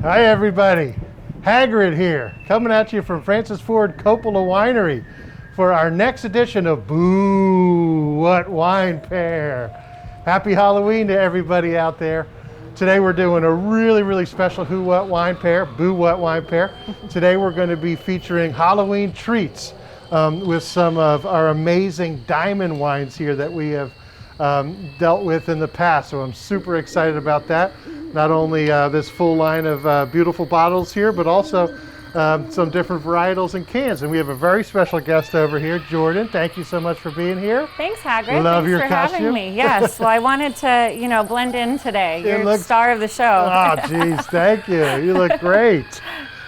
Hi everybody, Hagrid here, coming at you from Francis Ford Coppola Winery for our next edition of Boo What Wine Pair. Happy Halloween to everybody out there. Today we're doing a really special Who What Wine Pair, Boo What Wine Pair. Today we're going to be featuring Halloween treats with some of our amazing diamond wines here that we have dealt with in the past. So I'm super excited about that. Not only this full line of beautiful bottles here, but also some different varietals and cans. And we have a very special guest over here, Jordan. Thank you so much for being here. Thanks, Hagrid. Love Thanks your for costume. having me. Yes, well, I wanted to, blend in today. You're the star of the show. Oh, geez, thank you. You look great.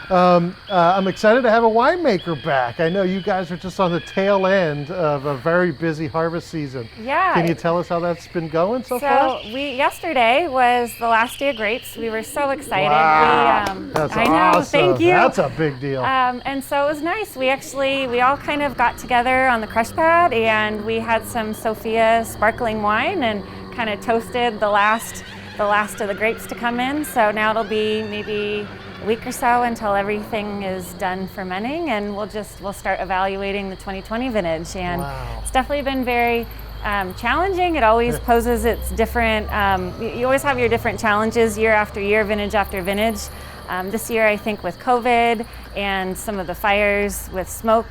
I'm excited to have a winemaker back. I know you guys are just on the tail end of a very busy harvest season. Yeah. Can you tell us how that's been going so far? Yesterday was the last day of grapes. We were so excited. Wow. That's I know, awesome. thank you. That's a big deal. And so it was nice. We all kind of got together on the crush pad and we had some Sophia sparkling wine and kind of toasted the last of the grapes to come in. So now it'll be maybe a week or so until everything is done fermenting, and we'll start evaluating the 2020 vintage. And It's definitely been very challenging. It always poses its different, you always have your different challenges year after year, vintage after vintage. This year, I think with COVID and some of the fires with smoke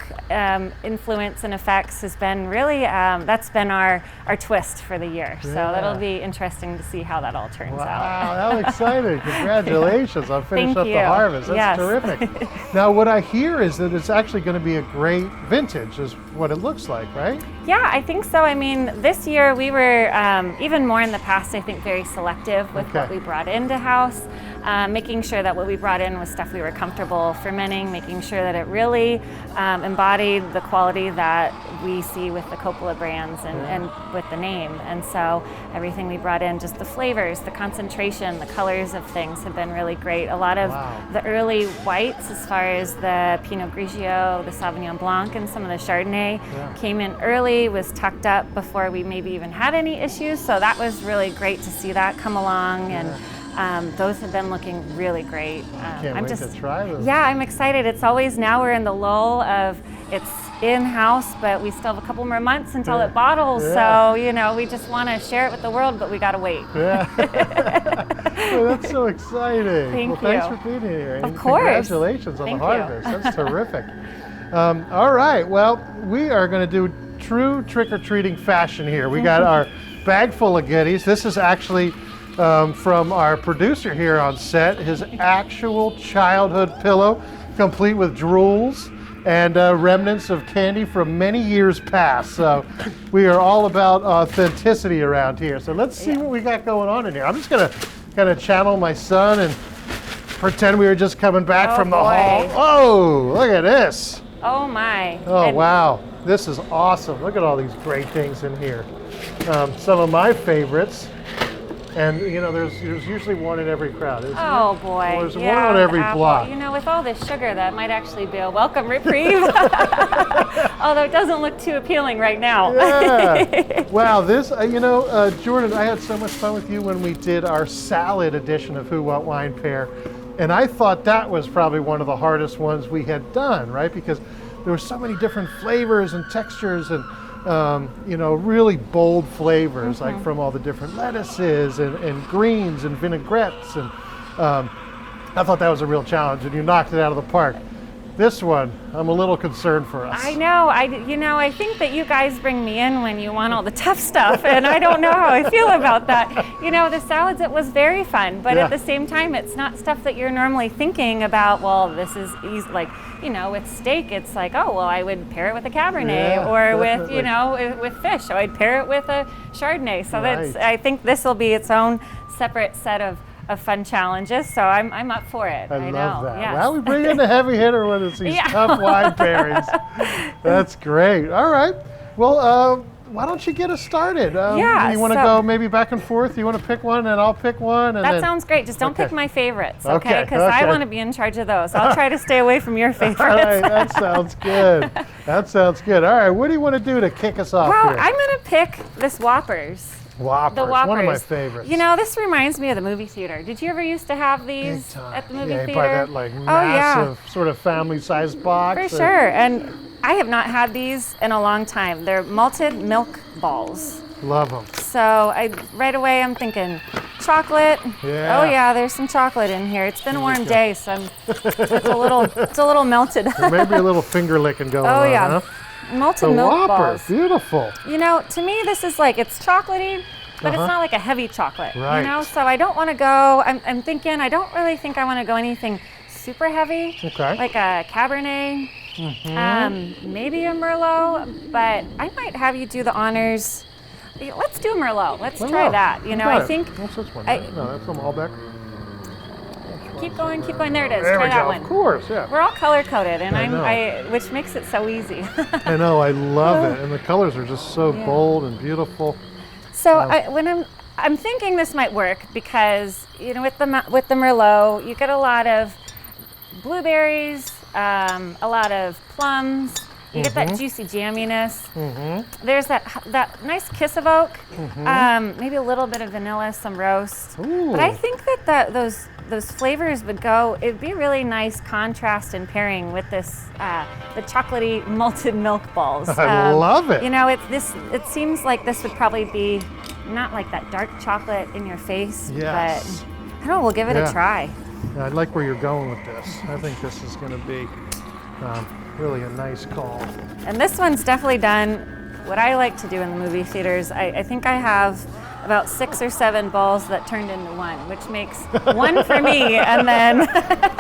influence and effects has been really, that's been our twist for the year. So that'll be interesting to see how that all turns out. Wow, how exciting. Congratulations on finishing up the harvest. That's terrific. Now, what I hear is that it's actually going to be a great vintage is what it looks like, right? Yeah, I think so. I mean, this year we were, even more in the past, I think, very selective with what we brought into house. Making sure that what we brought in was stuff we were comfortable fermenting, making sure that it really embodied the quality that we see with the Coppola brands and with the name. And so everything we brought in, just the flavors, the concentration, the colors of things have been really great. A lot of the early whites, as far as the Pinot Grigio, the Sauvignon Blanc, and some of the Chardonnay came in early, was tucked up before we maybe even had any issues. So that was really great to see that come along. And those have been looking really great. Can't wait to try them. Yeah, I'm excited. It's always, now we're in the lull of it's in-house, but we still have a couple more months until it bottles. So, we just want to share it with the world, but we got to wait. Yeah. Well, that's so exciting. Thank you. Thanks for being here. Of course. Congratulations on the harvest. That's terrific. All right. Well, we are going to do true trick-or-treating fashion here. We got our bag full of goodies. This is actually from our producer here on set, his actual childhood pillow, complete with drools and remnants of candy from many years past. So we are all about authenticity around here. So let's see what we got going on in here. I'm just gonna kind of channel my son and pretend we were just coming back from the hall. Oh, look at this. Oh my. Oh, wow. This is awesome. Look at all these great things in here. Some of my favorites. And there's usually one in every crowd, isn't Oh there? boy, There's one on every block. With all this sugar, that might actually be a welcome reprieve. Although it doesn't look too appealing right now. Yeah. Wow, this, Jordan, I had so much fun with you when we did our salad edition of Who What Wine Pair. And I thought that was probably one of the hardest ones we had done, right? Because there were so many different flavors and textures and really bold flavors, like from all the different lettuces and greens and vinaigrettes. And I thought that was a real challenge, and you knocked it out of the park. This one, I'm a little concerned for us. I know. I think that you guys bring me in when you want all the tough stuff, and I don't know how I feel about that. The salads, it was very fun, but at the same time, it's not stuff that you're normally thinking about. Well, this is easy, like, with steak, it's like, oh, well, I would pair it with a Cabernet, or definitely. with fish, so I'd pair it with a Chardonnay. So I think this will be its own separate set of fun challenges, so I'm up for it. I love that. Yes. Well, we bring in the heavy hitter when it's these tough wine pairings. That's great. All right. Well, why don't you get us started? Yeah, You want to so- go maybe back and forth? You want to pick one and I'll pick one? And That then, sounds great. Just don't Okay. pick my favorites, Okay, okay? Because I okay. want to be in charge of those. I'll try to stay away from your favorites. All right, that sounds good. That sounds good. All right, what do you want to do to kick us off Well, here? I'm going to pick this Whoppers. Whoppers, The Whoppers. one of my favorites. You know, this reminds me of the movie theater. Did you ever used to have Big these time. at the movie Yeah, you theater? buy that like Oh, yeah. massive sort of family-sized box. For and- sure. And I have not had these in a long time. They're malted milk balls. Love them. So right away I'm thinking chocolate. Yeah. Oh yeah, there's some chocolate in here. It's been a warm go. day, so it's a little melted. Maybe a little finger licking going Oh on, yeah. huh? Malted The milk Whopper, balls. beautiful. You know, to me this is like, it's chocolatey, but Uh-huh. it's not like a heavy chocolate. Right. You know, so I don't want to go, I'm thinking, I don't really think I want to go anything super heavy. Okay. Like a Cabernet, maybe a Merlot, but I might have you do the honors. Let's do Merlot. Let's try Merlot. that. You You know, got I it. think, What's this one? I- No, that's some Malbec. keep going. There it is. There try we that go. one. Of course, yeah. We're all color coded, and I know. which makes it so easy. I know, I love it. And the colors are just so Yeah. bold and beautiful. So when I'm thinking this might work because, you know, with the Merlot, you get a lot of blueberries, a lot of plums. You get that juicy jamminess. There's that nice kiss of oak, maybe a little bit of vanilla, some roast. Ooh. But I think that those flavors would go. It'd be a really nice contrast and pairing with this the chocolatey malted milk balls. I love it. You know, it seems like this would probably be not like that dark chocolate in your face, Yes. but I don't know. We'll give it Yeah. a try. I like where you're going with this. I think this is going to be really a nice call. And this one's definitely done what I like to do in the movie theaters. I think I have about 6 or 7 balls that turned into one, which makes one for me, and then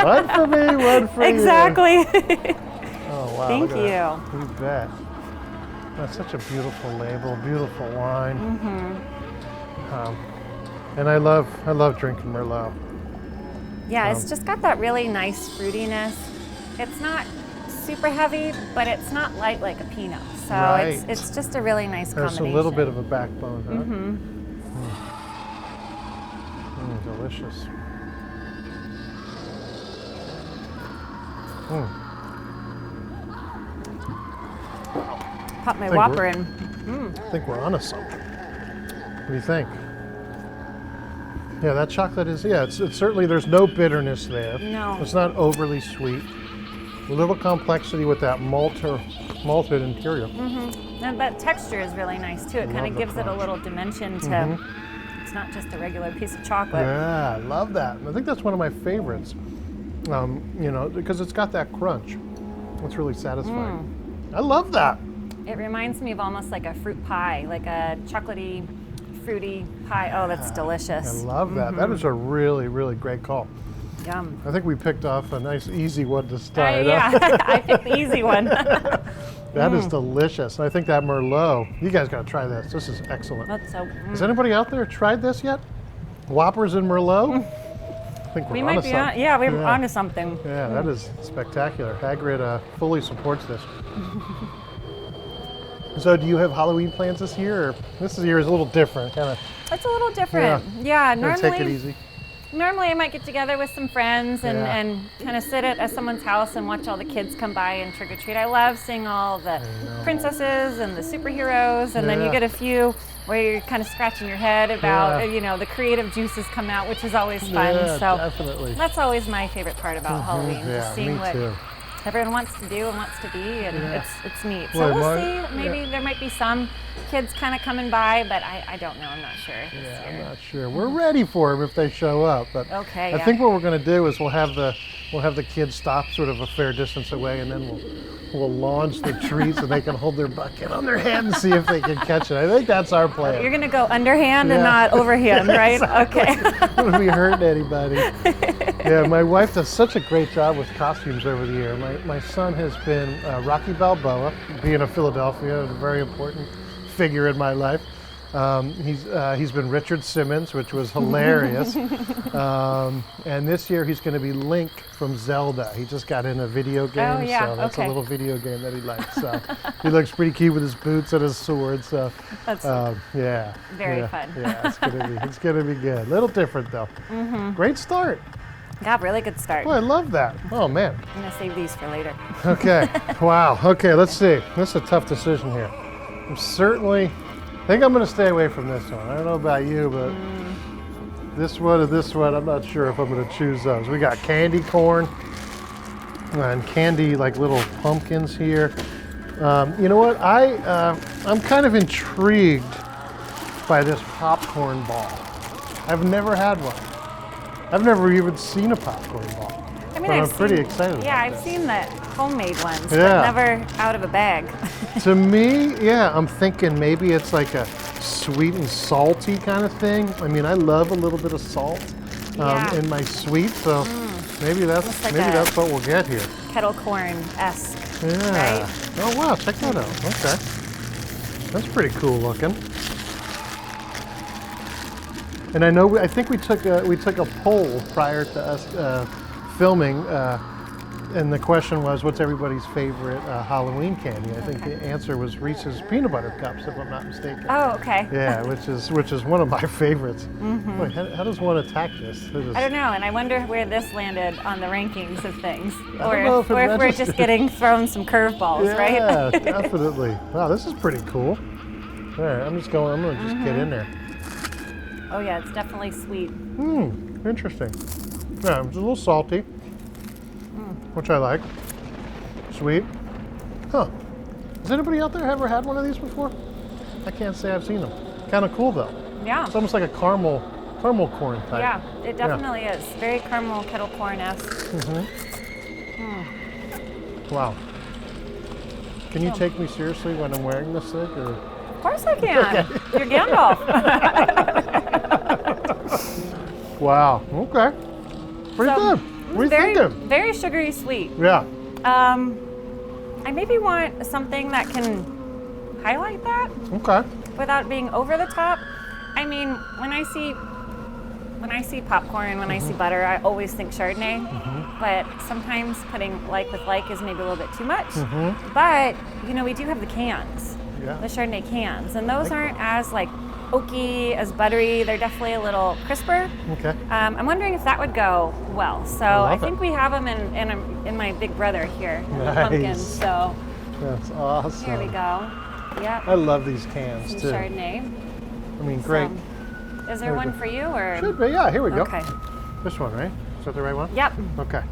One for me, one for exactly. you. Oh, wow. Thank look at that. you. You bet. That's such a beautiful label, beautiful wine. And I love drinking Merlot. Yeah, it's just got that really nice fruitiness. It's not super heavy, but it's not light like a Pinot. So Right. it's just a really nice There's combination. a little bit of a backbone, huh? Delicious. Pop my Think Whopper we're- in. I think we're onto something. What do you think? Yeah, that chocolate is, it's certainly, there's no bitterness there. No. It's not overly sweet. A little complexity with that malted interior. And that texture is really nice too. It kind Love of the gives it a crunch. little dimension to. It's not just a regular piece of chocolate. Yeah, I love that. And I think that's one of my favorites. You know, because it's got that crunch. It's really satisfying. I love that. It reminds me of almost like a fruit pie, like a chocolatey, fruity pie. Oh, that's I delicious. love that. That is a really, really great call. Yum. I think we picked off a nice, easy one to start. Yeah, I picked the easy one. That is delicious. And I think that Merlot, you guys got to try this. This is excellent. That's so. Has anybody out there tried this yet? Whoppers and Merlot? I think We we're might onto be something. on. Yeah, we're onto something. Yeah, that is spectacular. Hagrid fully supports this. So, do you have Halloween plans this year? Or this year is a little different, kind of. It's a little different. Yeah, Take it easy. Normally I might get together with some friends and, Yeah. and kind of sit at someone's house and watch all the kids come by and trick or treat. I love seeing all the princesses and the superheroes, and then you Yeah. get a few where you're kind of scratching your head about, Yeah. you know, the creative juices come out, which is always fun. Yeah, So definitely. that's always my favorite part about Halloween, Yeah, just seeing me what too. everyone wants to do and wants to be, and Yeah. it's neat. So Well, we'll my- see. Maybe there might be some kids kind of coming by, but I don't know. I'm not sure. this Yeah, year. I'm not sure. We're ready for them if they show up, but Okay, I yeah. think what we're going to do is we'll have the kids stop sort of a fair distance away, and then we'll launch the treats, and they can hold their bucket on their hand and see if they can catch it. I think that's our plan. You're gonna go underhand and Yeah. not overhand, right? Okay. Wouldn't be hurting anybody. Yeah, my wife does such a great job with costumes over the year. My son has been Rocky Balboa, being a Philadelphia, a very important figure in my life. He's been Richard Simmons, which was hilarious. And this year he's going to be Link from Zelda. He just got in a video game, Oh, yeah. so that's Okay. a little video game that he likes. So he looks pretty cute with his boots and his sword. So That's yeah, very yeah, fun. Yeah, it's gonna be good. A little different though. Great start. Yeah, really good start. Boy, I love that. Oh man. I'm gonna save these for later. Okay. Wow. Okay, let's see. This is a tough decision here. I think I'm going to stay away from this one. I don't know about you, but this one and this one, I'm not sure if I'm going to choose those. We got candy corn and candy like little pumpkins here. You know what? I'm kind of intrigued by this popcorn ball. I've never had one. I've never even seen a popcorn ball. I mean, But I'm pretty excited Yeah, about I've this. seen the homemade ones, Yeah. but never out of a bag. To me, yeah, I'm thinking maybe it's like a sweet and salty kind of thing. I mean, I love a little bit of salt Yeah. in my sweet, so maybe Looks like that's what we'll get here. Kettle corn-esque. Yeah. Right? Oh wow, check that out. Okay, that's pretty cool looking. And I think we took a poll prior to us filming. And the question was, what's everybody's favorite Halloween candy? I think the answer was Reese's Peanut Butter Cups, if I'm not mistaken. Oh, okay. Yeah, which is one of my favorites. Boy, how does one attack this? I don't know, and I wonder where this landed on the rankings of things. I don't know if it we're registered. just getting thrown some curveballs, Yeah, right? definitely. Wow, this is pretty cool. All right, I'm gonna just get in there. Oh yeah, it's definitely sweet. Interesting. Yeah, it's a little salty, which I like. Sweet. Huh. Has anybody out there ever had one of these before? I can't say I've seen them. Kind of cool though. Yeah. It's almost like a caramel corn type. Yeah, it definitely is. Very caramel kettle corn-esque. Wow. Can you take me seriously when I'm wearing this thing? Or? Of course I can. You're Gandalf. Wow. Okay. Pretty good. What are you thinking? Very sugary sweet. Yeah. I maybe want something that can highlight that Okay. without being over the top. I mean, when I see popcorn, when I see butter, I always think Chardonnay. But sometimes putting like with like is maybe a little bit too much. But we do have the cans, Yeah. the Chardonnay cans, and those aren't as like oaky, as buttery. They're definitely a little crisper. Okay. I'm wondering if that would go well. So love I it. think we have them in my big brother here, the Nice. pumpkins. So That's awesome. here we go. Yep. I love these cans Some too. Chardonnay. I mean, great. So, is there one for you or? Should be. Yeah. Here we go. Okay. This one, right? Is that the right one? Yep. Okay.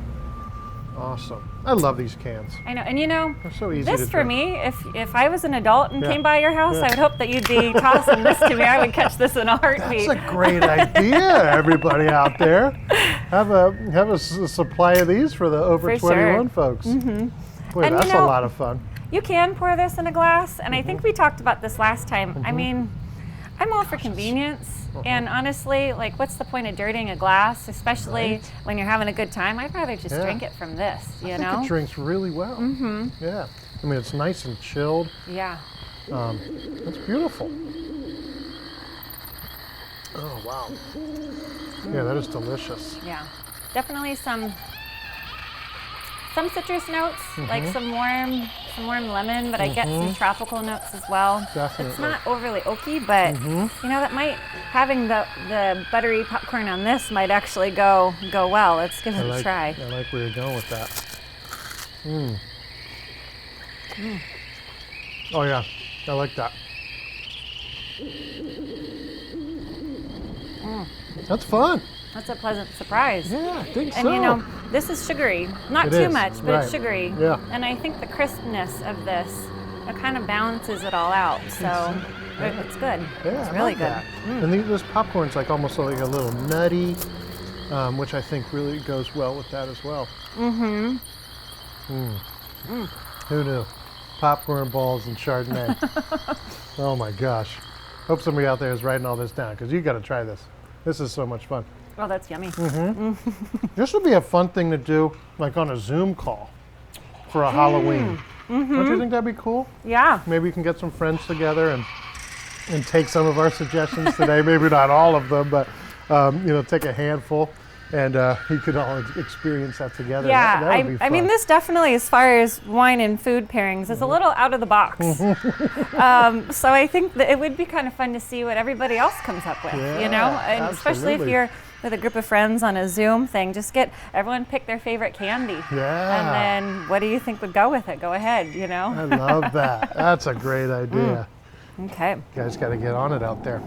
Awesome. I love these cans. I know, and They're so easy this to for drink. me, if I was an adult and Yeah. came by your house, Yeah. I would hope that you'd be tossing this to me. I would catch this in a heartbeat. That's a great idea, everybody out there. Have a supply of these for the over For sure. 21 folks. Boy, And that's a lot of fun. You can pour this in a glass, and I Mm-hmm. think we talked about this last time. I mean, I'm all for convenience, and honestly, like, what's the point of dirtying a glass, especially Right. when you're having a good time? I'd rather just Yeah. drink it from this, I think it drinks really well. Yeah. I mean, it's nice and chilled. Yeah. It's beautiful. Oh, wow. Yeah, that is delicious. Yeah. Definitely some citrus notes, like some warm lemon, but I get some tropical notes as well. Definitely. It's not overly oaky, but that might having the buttery popcorn on this might actually go well. Let's give it a try. I like where you're going with that. Oh yeah, I like that. That's fun. That's a pleasant surprise. Yeah, I think And so. this is sugary. Not It too is, much, but it's right. sugary. Yeah. And I think the crispness of this, it kind of balances it all out. So it's good. Yeah, It's I really like good. that. And this popcorn's like almost like a little nutty, which I think really goes well with that as well. Who knew? Popcorn balls and Chardonnay. Oh my gosh. Hope somebody out there is writing all this down because you got to try this. This is so much fun. Oh, that's yummy. This would be a fun thing to do, like on a Zoom call for a Halloween. Don't you think that'd be cool? Yeah. Maybe you can get some friends together and and take some of our suggestions today. Maybe not all of them, but take a handful, and you could all experience that together. Yeah, that would be fun. I mean, this definitely, as far as wine and food pairings, is a little out of the box. So I think that it would be kind of fun to see what everybody else comes up with, and especially if you're with a group of friends on a Zoom thing, just get everyone pick their favorite candy. Yeah. And then what do you think would go with it? Go ahead, I love that. That's a great idea. Okay. You guys got to get on it out there.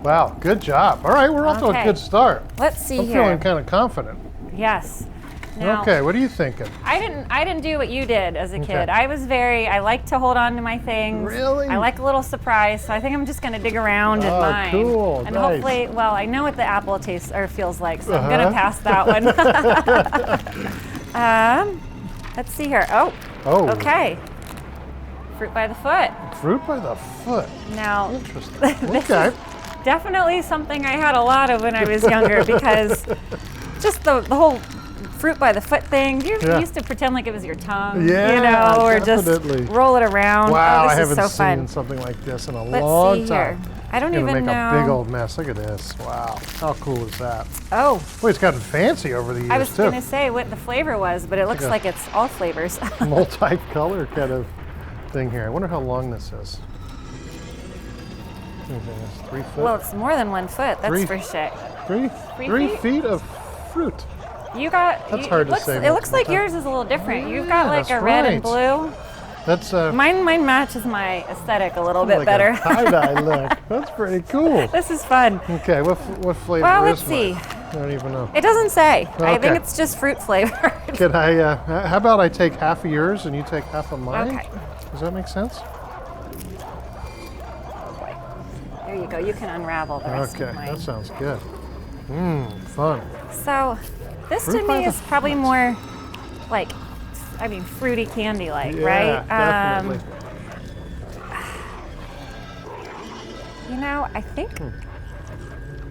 Wow, good job. All right, we're off to a good start. Let's see I'm here. feeling kind of confident. Yes. Now, okay, what are you thinking? I didn't do what you did as a kid. I like to hold on to my things. Really? I like a little surprise, so I think I'm just gonna dig around in mine. Cool. And nice. hopefully, well, I know what the apple tastes or feels like, so I'm gonna pass that one. Let's see here. Oh. Okay. Fruit by the foot. Fruit by the foot. Now, interesting. Okay. Definitely something I had a lot of when I was younger because just the whole fruit by the foot thing. You used to pretend like it was your tongue, or definitely. just roll it around. Wow, this I haven't is so seen fun. something like this in a Let's long see time. Here. I don't it's gonna even make know. a big old mess. Look at this. Wow, how cool is that? Oh. Boy, it's gotten fancy over the years, I was too. going to say what the flavor was, but it looks like it's all flavors. Multi-color kind of thing here. I wonder how long this is. It's 3 foot. Well, it's more than 1 foot, that's for sure. Three feet of fruit. You got. That's hard to say. It looks like yours is a little different. You've got like a red and blue. That's mine matches my aesthetic a little bit like better. A tie-dye look. That's pretty cool. This is fun. Okay, what flavor well, is let's see. mine? I don't even know. It doesn't say. Okay. I think it's just fruit flavored. Can I? How about I take half of yours and you take half of mine? Okay. Does that make sense? There you go. You can unravel the rest of mine. That sounds good. Fun. So, this to me is probably more like, fruity candy like, right? Definitely. I think,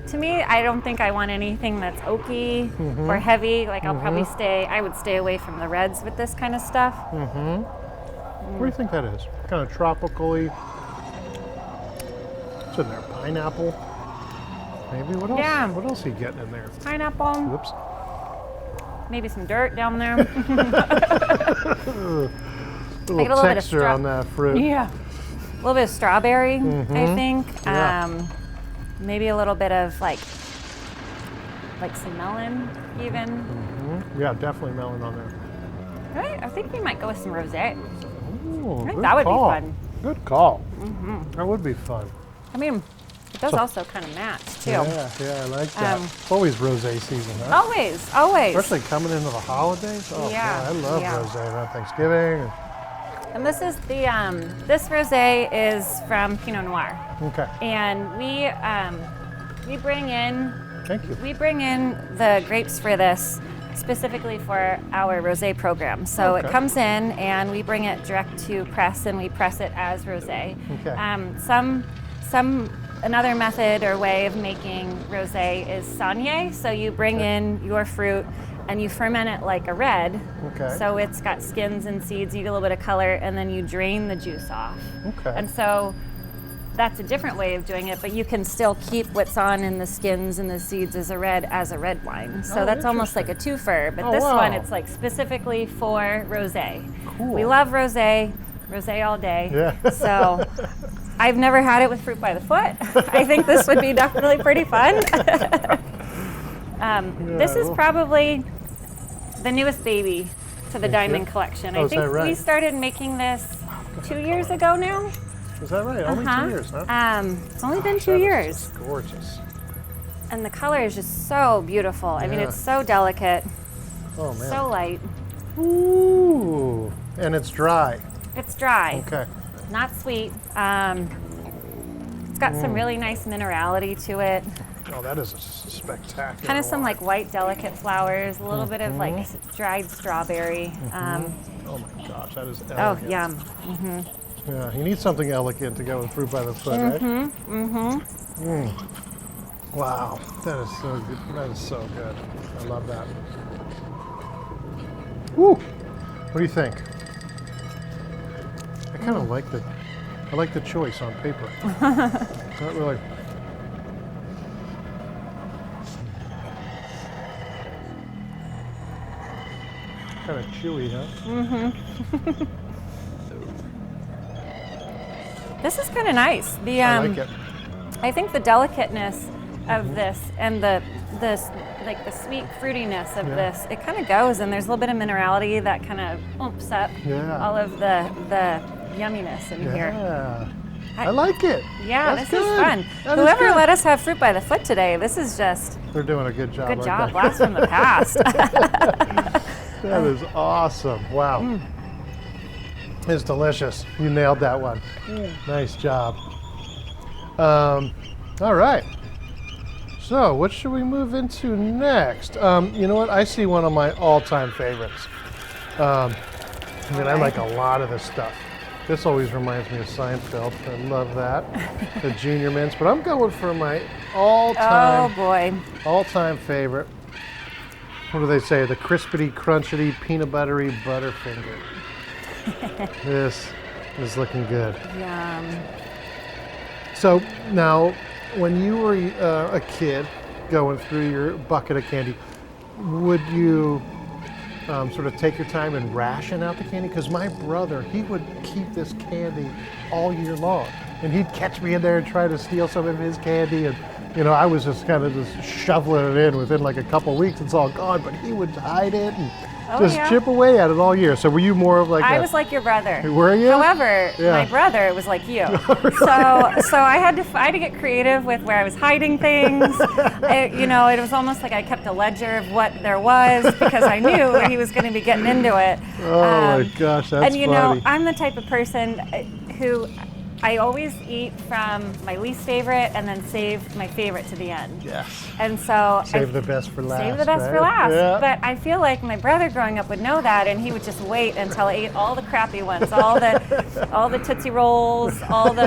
to me, I don't think I want anything that's oaky or heavy. Like, I would stay away from the reds with this kind of stuff. What do you think that is? Kind of tropically. What's in there? Pineapple? Maybe? What else? Yeah. What else are you getting in there? Pineapple. Whoops. Maybe some dirt down there. A little texture on that fruit. Yeah. A little bit of strawberry, I think. Yeah. Maybe a little bit of like some melon, even. Yeah, definitely melon on there. Right? I think we might go with some rosé. Ooh, I think that would be fun. Good call. That would be fun. I mean, it does also kind of match too. Yeah, I like that. It's always rosé season, huh? Always. Especially coming into the holidays. Oh, Yeah, I love rosé around Thanksgiving. And this is the this rosé is from Pinot Noir. Okay. And we bring in. Thank you. We bring in the grapes for this specifically for our rosé program. So it comes in and we bring it direct to press and we press it as rosé. Okay. Another method or way of making rosé is saignée. So you bring in your fruit and you ferment it like a red. Okay. So it's got skins and seeds, you get a little bit of color, and then you drain the juice off. Okay. And so that's a different way of doing it, but you can still keep what's on in the skins and the seeds as a red wine. So that's almost like a twofer, but this one, it's like specifically for rosé. Cool. We love rosé all day. Yeah. So I've never had it with fruit by the foot. I think this would be definitely pretty fun. This is probably the newest baby to the Diamond Collection. I think we started making this 2 years ago now. Is that right? Only 2 years, huh? It's only been 2 years. Just gorgeous. And the color is just so beautiful. I mean, it's so delicate. Oh, man. So light. Ooh. And it's dry. It's dry. Okay. Not sweet. It's got some really nice minerality to it. Oh, that is a spectacular Kind of some wine. like white delicate flowers, a little bit of like dried strawberry. Oh my gosh, that is elegant. Oh, yum. Yeah, you need something elegant to go with fruit by the foot, right? Wow, that is so good. That is so good. I love that. Woo! What do you think? I kind of like the I like the choice on paper. Not really. Kind of chewy, huh? This is kind of nice. I like it. I think the delicateness of this and the like the sweet fruitiness of this, it kind of goes, and there's a little bit of minerality that kind of umps up all of the yumminess in here. Yeah. I like it. Yeah, That's this is good. fun. That is Whoever good. let us have fruit by the foot today, this is just They're doing a good job. good aren't job. they? Blast from the past. That is awesome. Wow. It's delicious. You nailed that one. Nice job. All right. So, what should we move into next? You know what? I see one of my all-time favorites. I mean, I like a lot of this stuff. This always reminds me of Seinfeld. I love that. The Junior Mints. But I'm going for my all-time favorite. What do they say? The crispity, crunchity, peanut buttery Butterfinger. This is looking good. Yum. So now, when you were a kid going through your bucket of candy, would you sort of take your time and ration out the candy? Because my brother, he would keep this candy all year long. And he'd catch me in there and try to steal some of his candy. And, you know, I was just kind of just shoveling it in within like a couple weeks, it's all gone. But he would hide it and chip away at it all year. So were you more of like I was like your brother. Were you? However, my brother was like you. Really? So I had to get creative with where I was hiding things. It was almost like I kept a ledger of what there was because I knew he was going to be getting into it. Oh my gosh, that's and you funny. know, I'm the type of person who I always eat from my least favorite and then save my favorite to the end. Yes. And so Save the best for last. Save the best for right? last. Yeah. But I feel like my brother growing up would know that, and he would just wait until I ate all the crappy ones, all the Tootsie Rolls, all the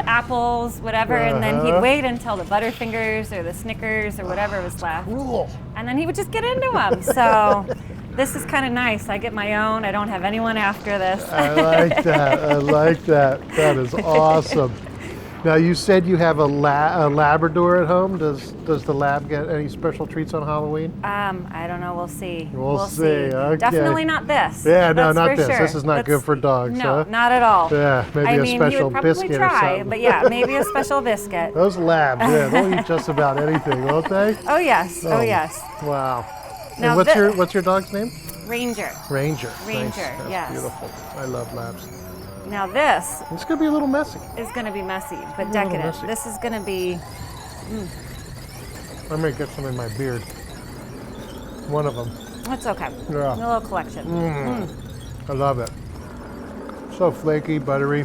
apples, whatever, and then he'd wait until the Butterfingers or the Snickers or whatever was left. Cool. And then he would just get into them. So this is kind of nice. I get my own. I don't have anyone after this. I like that. I like that. That is awesome. Now you said you have a Labrador at home. Does the lab get any special treats on Halloween? I don't know. We'll see. We'll see. Okay. Definitely not this. Yeah, no, That's not for this. Sure. This is not good for dogs. No, huh? not at all. Yeah, maybe a special he would probably biscuit try, or something. but yeah, maybe a special biscuit. Those labs, yeah, they'll eat just about anything, won't they? Oh yes. Oh yes. Wow. Now And what's your dog's name? Ranger. Ranger. Ranger, Nice. That's yes. beautiful. I love labs. Now this It's gonna be a little messy. is going to be messy, but little decadent. messy. This is going to be. I may get some in my beard. One of them. It's okay. Yeah. A little collection. I love it. So flaky, buttery,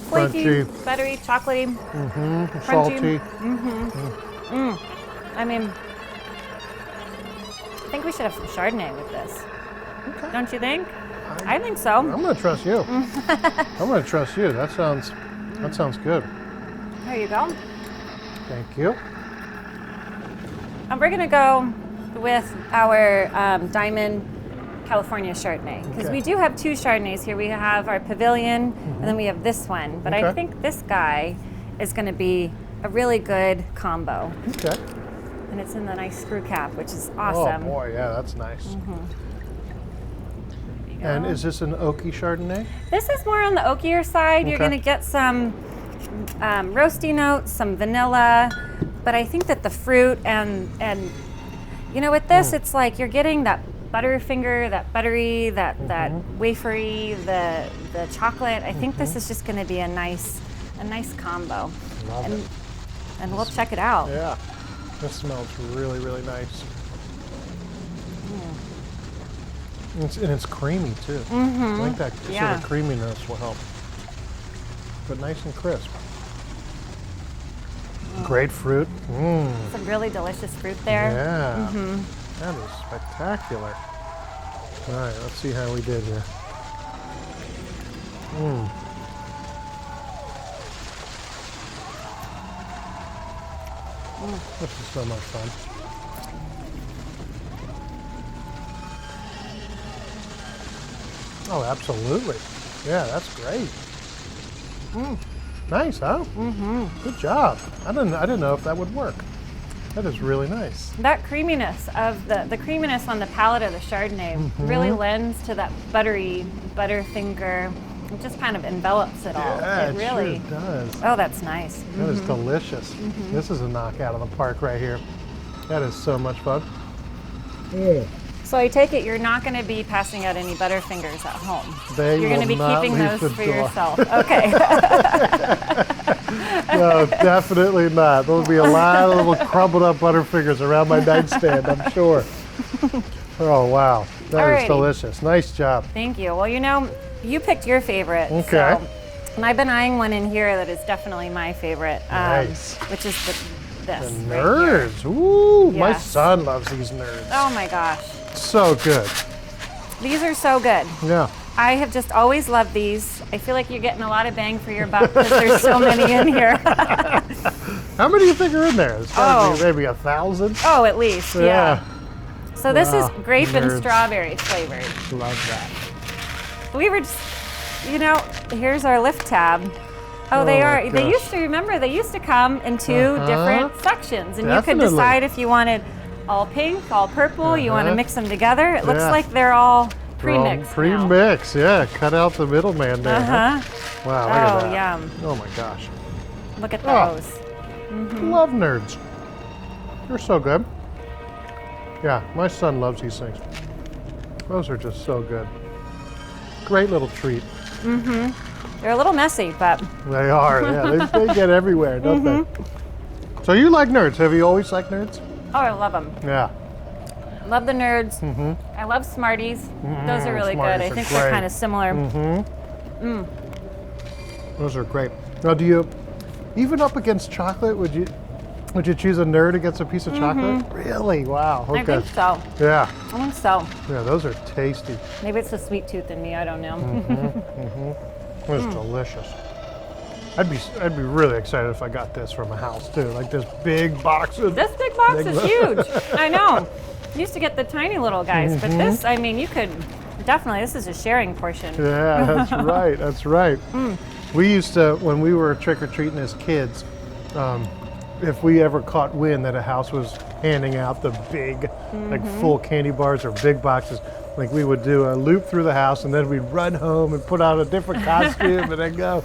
Flaky, crunchy, buttery, chocolatey. salty. I mean, I think we should have some Chardonnay with this. Okay. Don't you think? I think so. I'm gonna trust you. I'm gonna trust you. That sounds good. There you go. Thank you. And we're gonna go with our Diamond California Chardonnay because Okay. we do have two Chardonnays here. We have our Pavilion and then we have this one. But I Okay. think this guy is gonna be a really good combo. Okay. And it's in the nice screw cap, which is awesome. Oh boy, yeah, that's nice. And is this an oaky Chardonnay? This is more on the oakier side. You're Okay. gonna get some roasty notes, some vanilla, but I think that the fruit and you know, with this, it's like you're getting that Butterfinger, that buttery, that wafery, the chocolate. I think this is just going to be a nice combo. Love it. And we'll check it out. Yeah. This smells really, really nice. And it's creamy too. I think that sort of creaminess will help. But nice and crisp. Grapefruit. Some really delicious fruit there. Yeah. That is spectacular. All right, let's see how we did here. This is so much fun. Oh, absolutely. Yeah, that's great. Nice, huh? Good job. I didn't know if that would work. That is really nice. That creaminess of the creaminess on the palate of the Chardonnay really lends to that buttery butterfinger. It just kind of envelops it all. Yeah, it really sure does. Oh, that's nice. That is delicious. This is a knockout of the park right here. That is so much fun. So I take it you're not going to be passing out any Butterfingers at home. You're going to be not keeping leave those the for door. yourself. Okay. No, definitely not. There'll be a lot of little crumbled up Butterfingers around my nightstand, I'm sure. Oh, wow. That is Alrighty. delicious. Nice job. Thank you. Well, you picked your favorite. Okay. So, and I've been eyeing one in here that is definitely my favorite. Nice. Which is this. The right here. nerds. Ooh, my Yes. son loves these nerds. Oh my gosh. So good. These are so good. Yeah. I have just always loved these. I feel like you're getting a lot of bang for your buck because there's so many in here. How many do you think are in there? It's gotta be Oh. maybe 1,000. Oh, at least, yeah. So this is Wow, grape and nerds. strawberry flavored. Love that. We were just, here's our lift tab. Oh, they my are. They gosh. used to come in two different sections, and you Definitely. could decide if you wanted all pink, all purple, you want to mix them together. It looks Yeah. like they're all They're all pre-mixed now. Pre-mix, yeah. Cut out the middleman there. Huh? Wow, look at Oh, that. yum. Oh my gosh. Look at Oh. those. Love nerds. You're so good. Yeah, my son loves these things. Those are just so good. Great little treat. They're a little messy, but They are, yeah. They get everywhere, don't they? So you like nerds. Have you always liked nerds? oh, I love them. Yeah. Love the nerds. I love Smarties. Those are really good. Smarties I are think they're great. kind of similar. Those are great. Now, do you, even up against chocolate, would you choose a nerd against a piece of chocolate? Really? Wow. Okay. I think so. Yeah. I think so. Yeah, those are tasty. Maybe it's the sweet tooth in me. I don't know. It's delicious. I'd be really excited if I got this from a house too, like this big box of. This big box Big is box. huge. I know. Used to get the tiny little guys, but this, I mean, you could definitely. This is a sharing portion. Yeah, that's right. That's right. We used to, when we were trick or treating as kids, if we ever caught wind that a house was handing out the big, like full candy bars or big boxes, like we would do a loop through the house and then we'd run home and put on a different costume and then go.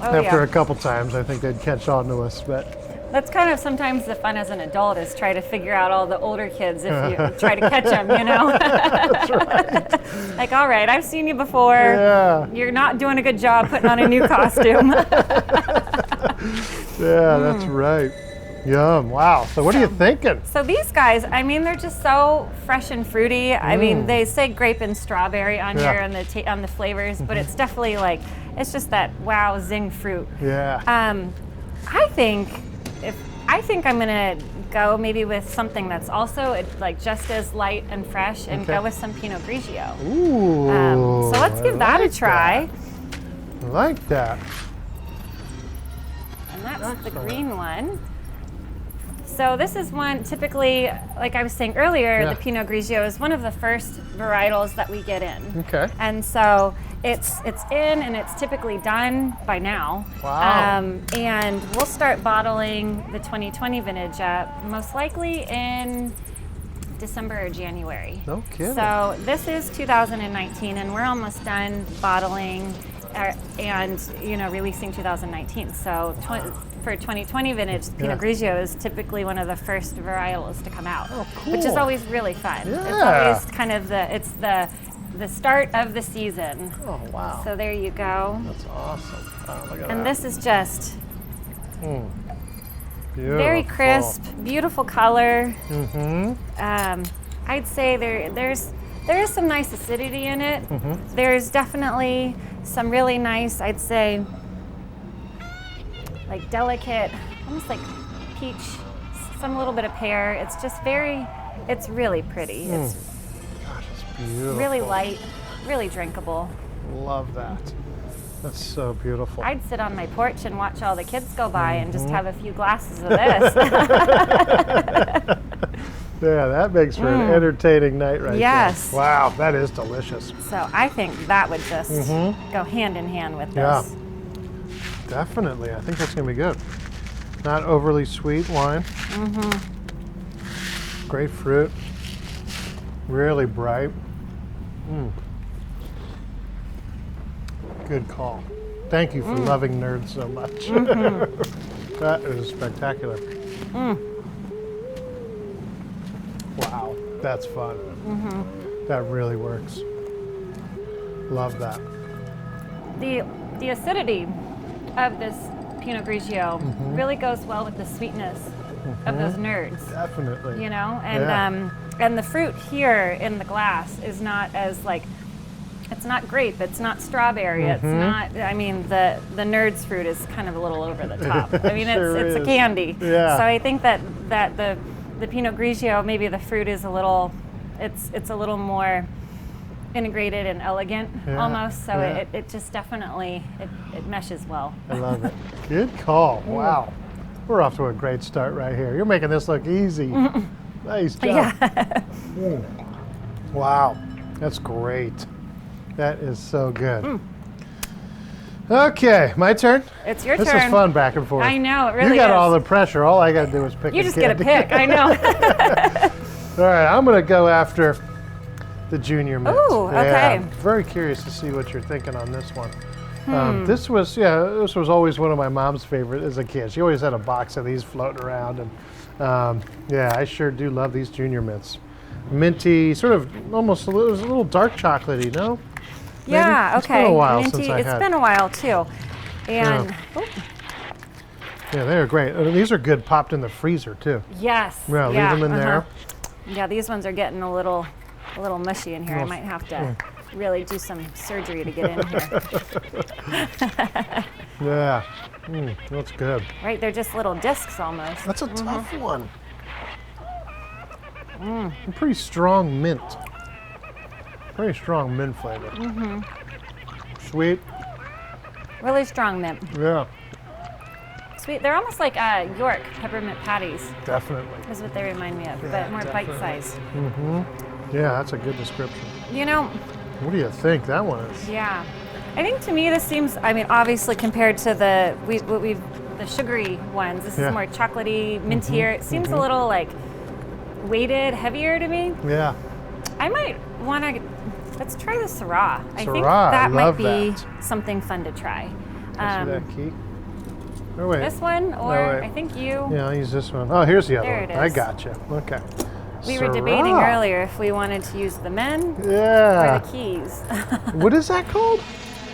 Oh, After yeah. a couple times, I think they'd catch on to us, but That's kind of sometimes the fun as an adult is try to figure out all the older kids if you try to catch them, that's right. Like, all right, I've seen you before. Yeah, You're not doing a good job putting on a new costume. yeah, that's right. Yum! Wow. So what are you thinking? So these guys, I mean, they're just so fresh and fruity. I mean, they say grape and strawberry on Yeah. here on the flavors, but it's definitely like it's just that wow zing fruit. Yeah. I think I'm gonna go maybe with something that's also like just as light and fresh, and Okay. go with some Pinot Grigio. Ooh. So let's give I that a like try. I like that. And that's the green one. So this is one typically, like I was saying earlier, Yeah. the Pinot Grigio is one of the first varietals that we get in. Okay. And so it's in and it's typically done by now. Wow. And we'll start bottling the 2020 vintage most likely in December or January. No kidding. So this is 2019 and we're almost done bottling and releasing 2019. So for 2020 vintage, Pinot Grigio is typically one of the first varietals to come out, which is cool. always really fun. It's Yeah. always kind of the start of the season. Oh wow. So there you go. That's awesome. Oh, look at And that. this is just Beautiful. very crisp, beautiful color. Mm-hmm. I'd say there is some nice acidity in it. There's definitely some really nice, I'd say, like delicate, almost like peach, some little bit of pear. It's just it's really pretty. It's Gosh, it's beautiful. really light, really drinkable. Love that. That's so beautiful. I'd sit on my porch and watch all the kids go by and just have a few glasses of this. Yeah, that makes for an entertaining night right Yes. there. Wow, that is delicious. So I think that would just go hand in hand with Yeah. this. Definitely. I think that's going to be good. Not overly sweet wine. Great fruit. Really bright. Good call. Thank you for loving nerds so much. That is spectacular. Wow, that's fun. That really works. Love that. The acidity of this Pinot Grigio really goes well with the sweetness of those nerds. Definitely. You know, and the fruit here in the glass is not as like, it's not grape, it's not strawberry, it's not, I mean, the nerds fruit is kind of a little over the top. I mean, it's a candy. Yeah. So I think that the Pinot Grigio, maybe the fruit is a little, it's a little more integrated and elegant almost. So it just definitely, it meshes well. I love it. Good call. Wow. We're off to a great start right here. You're making this look easy. Nice job. Yeah. Wow. That's great. That is so good. Okay, my turn? It's your turn. This is fun back and forth. I know, it really is. You got all the pressure. All I got to do is pick You a just get a candy. pick, I know. All right, I'm going to go after the Junior Mint. Ooh, okay. I'm very curious to see what you're thinking on this one. This was always one of my mom's favorite as a kid. She always had a box of these floating around, and yeah, I sure do love these Junior Mints. Minty, sort of almost it was a little dark chocolatey, no? Maybe? Yeah, okay. It's been a while Minty, since I it's had. been a while too. And Yeah, they're great. These are good popped in the freezer too. yes. Yeah, leave them in there. Yeah, these ones are getting a little mushy in here. I might have to really do some surgery to get in here. Yeah, that's good. Right, they're just little discs almost. That's a tough one. A pretty strong mint. Pretty strong mint flavor. Sweet. Really strong mint. Yeah, Sweet. They're almost like York peppermint patties. definitely. Is what they remind me of, but more bite-sized. Yeah, that's a good description. You know, What do you think that one is? yeah. I think to me this seems, I mean, obviously compared to the sugary ones, this Yeah. is more chocolatey, mintier. It seems a little like weighted, heavier to me. Yeah, I might want to, let's try the Syrah. I think Syrah, I that might love be that. something fun to try. see that key? Oh wait. This one, or wait. I think you. Yeah, I'll use this one. Oh, here's the other There one. it I is. gotcha. Okay. We were debating Syrah. earlier if we wanted to use the men Yeah. or the keys. What is that called?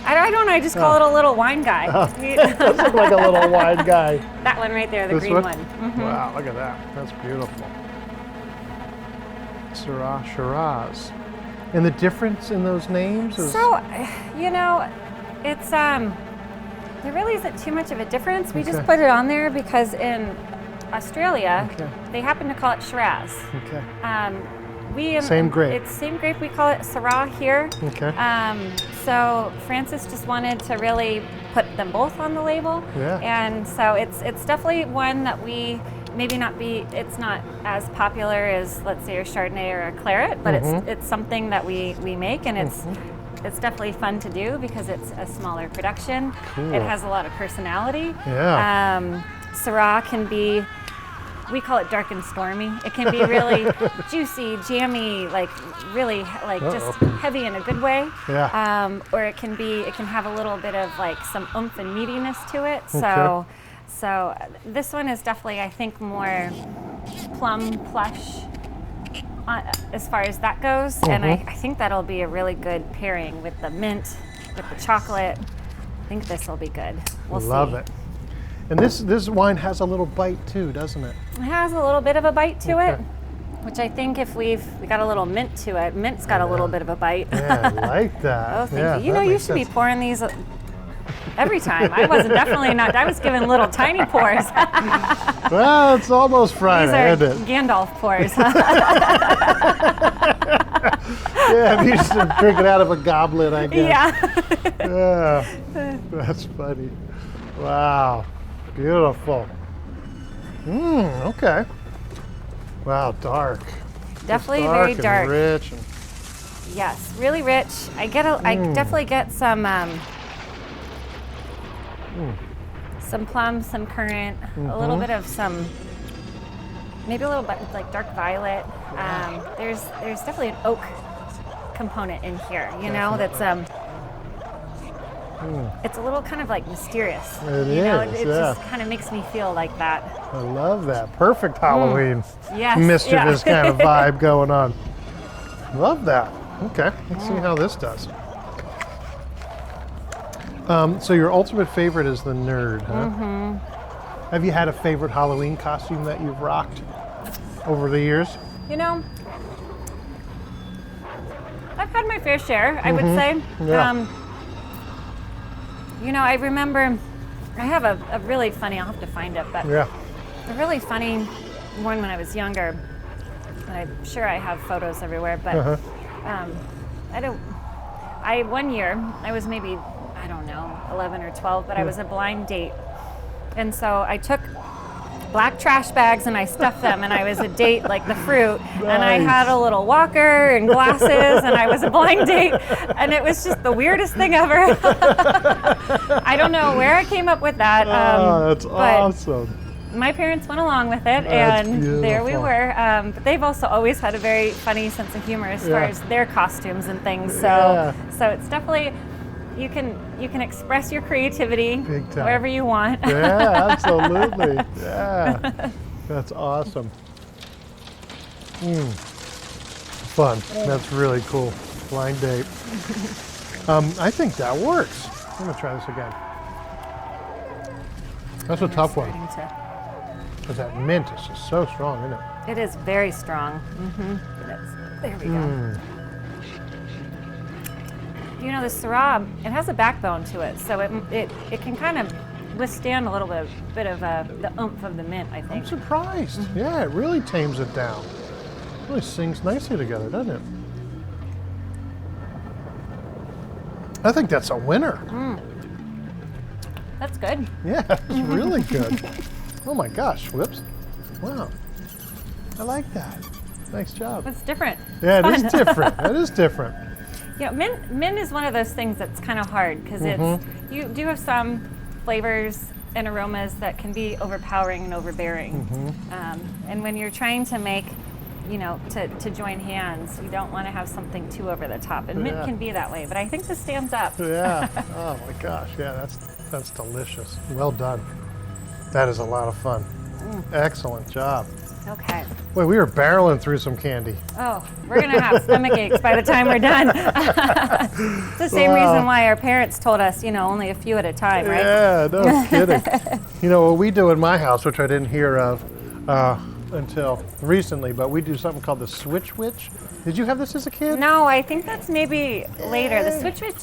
I don't know, I just call it a little wine guy. Does look like a little wide guy. That one right there, the This green one. Wow, look at that. That's beautiful. Syrah, Shiraz. And the difference in those names is So, you know, it's there really isn't too much of a difference. We just Okay. put it on there because in Australia, Okay. they happen to call it Shiraz. okay. Same grape. It's same grape. We call it Syrah here. Okay. So Francis just wanted to really put them both on the label. Yeah. And so it's definitely one that we it's not as popular as, let's say, a Chardonnay or a Claret, but it's something that we make, and it's definitely fun to do because it's a smaller production. Cool. It has a lot of personality. Yeah. Syrah can be, we call it dark and stormy. It can be really juicy, jammy, like really like just heavy in a good way. Yeah. Or it can have a little bit of like some oomph and meatiness to it. Okay. So this one is definitely, I think, more plum plush as far as that goes. And I think that'll be a really good pairing with the mint, with the chocolate. I think this will be good. We'll see. Love it. And this wine has a little bite too, doesn't it? It has a little bit of a bite to Okay. it, which I think if we got a little mint to it, mint's got a little bit of a bite. Yeah, I like that. Oh, thank yeah, you. You know, that you makes should be sense. pouring these every time. I wasn't definitely not. I was giving little tiny pours. Well, it's almost Friday, These are isn't it? Gandalf pours. Yeah, you used to drink it out of a goblet, I guess. Yeah. Yeah. That's funny. Wow. Beautiful. Okay. Wow, dark. Definitely It's very and dark. rich. And, Yes, really rich. I definitely get some some plums, some currant, a little bit of some, maybe a little bit like dark violet. There's definitely an oak component in here, you know, that's it's a little kind of like mysterious. It just kind of makes me feel like that. I love that. Perfect Halloween. Yes. Mischievous kind of vibe going on. Love that. Okay, let's see how this does. So your ultimate favorite is the nerd, huh? Have you had a favorite Halloween costume that you've rocked over the years? You know, I've had my fair share, I would say. Yeah. You know, I remember, I have a really funny, I'll have to find it, but Yeah. a really funny one when I was younger. And I'm sure I have photos everywhere, but one year, I was maybe, I don't know, 11 or 12, but I was a blind date. And so I took black trash bags and I stuffed them, and I was a date like the fruit. And I had a little walker and glasses, and I was a blind date, and it was just the weirdest thing ever. I don't know where I came up with that. That's awesome. My parents went along with it, That's and there we beautiful. were. But they've also always had a very funny sense of humor as far as their costumes and things. So it's definitely, you can express your creativity Big time. wherever you want. Yeah, absolutely. Yeah, that's awesome. Fun. That's really cool. Blind date. I think that works. I'm gonna try this again. That's a tough one. Because that mint is just so strong, isn't it? It is very strong. There we go. You know, the Syrah, it has a backbone to it, so it can kind of withstand a little bit of the oomph of the mint, I think. I'm surprised. Yeah, it really tames it down. Really sings nicely together, doesn't it? I think that's a winner. That's good. Yeah, that's really good. Oh my gosh, whoops. Wow. I like that. Nice job. It's different. Yeah, It's it is fun. different. It is different. Yeah, mint is one of those things that's kind of hard because you do have some flavors and aromas that can be overpowering and overbearing. And when you're trying to make, you know, to join hands, you don't want to have something too over the top. And mint can be that way, but I think this stands up. Yeah. Oh my gosh. Yeah, that's delicious. Well done. That is a lot of fun. Excellent job. Okay. Wait, we were barreling through some candy. Oh, we're going to have stomach aches by the time we're done. It's the same reason why our parents told us, you know, only a few at a time, right? Yeah, no kidding. You know, what we do in my house, which I didn't hear of until recently, but we do something called the Switch Witch. Did you have this as a kid? No, I think that's maybe later. The Switch Witch,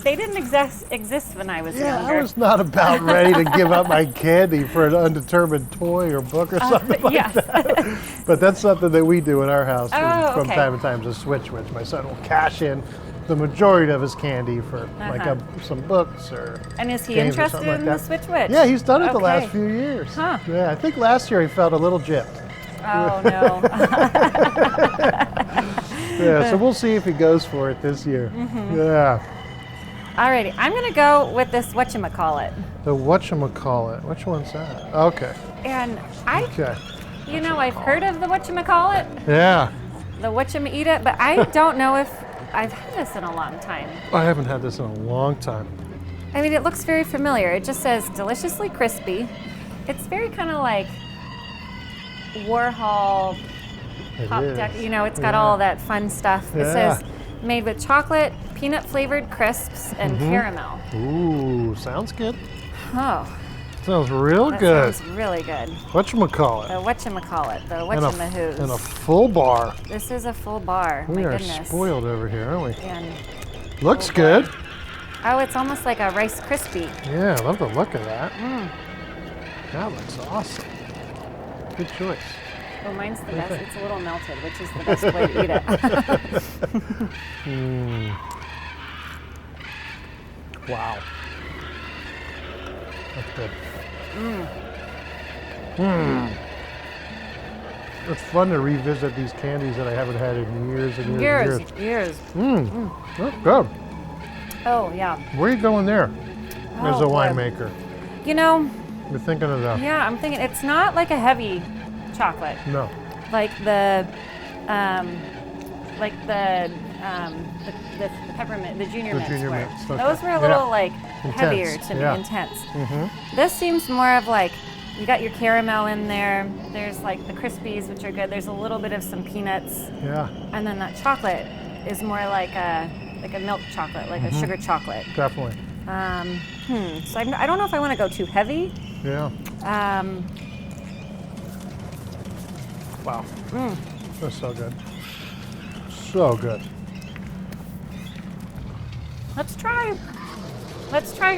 they didn't exist when I was younger. I was not about ready to give up my candy for an undetermined toy or book or something like that. But that's something that we do in our house from time to time, is a Switch Witch. My son will cash in the majority of his candy for some books or And is he games or interested something like in that. the Switch Witch? Yeah, he's done it the last few years. Huh. Yeah, I think last year he felt a little gypped. Oh, no. Yeah, so we'll see if he goes for it this year. Yeah. Alrighty, I'm going to go with this whatchamacallit. The whatchamacallit. Which one's that? Okay. And Okay. you know, I've heard of the whatchamacallit, Yeah. the whatchamaeat, but I don't know if I've had this in a long time. I haven't had this in a long time. I mean, it looks very familiar. It just says deliciously crispy. It's very kind of like Warhol pop deck. You know, it's got all that fun stuff. It says made with chocolate, peanut flavored crisps, and caramel. Ooh, sounds good. Oh, Sounds real that good. sounds really good. Whatchamacallit. The whatchamacallit, the And whatchamahoos. a full bar. This is a full bar. We My are goodness. spoiled over here, aren't we? And Looks boy. good. oh, it's almost like a Rice Krispie. Yeah, I love the look of that. That looks awesome. Good choice. Oh, mine's the best. It's a little melted, which is the best way to eat it. Wow. That's good. It's fun to revisit these candies that I haven't had in years and years and years. That's good. Oh, yeah. Where are you going there as a Oh, boy. winemaker? You know, You're thinking of the... Yeah, I'm thinking it's not like a heavy chocolate. No. Like the peppermint, the junior mints were. mints, okay. Those were a little like Intense, heavier to me, yeah. intense. Mm-hmm. This seems more of like, you got your caramel in there. There's like the Crispies, which are good. There's a little bit of some peanuts. Yeah. And then that chocolate is more like a milk chocolate, like a sugar chocolate. Definitely. So I don't know if I want to go too heavy. Yeah. Wow. That's so good. So good. Let's try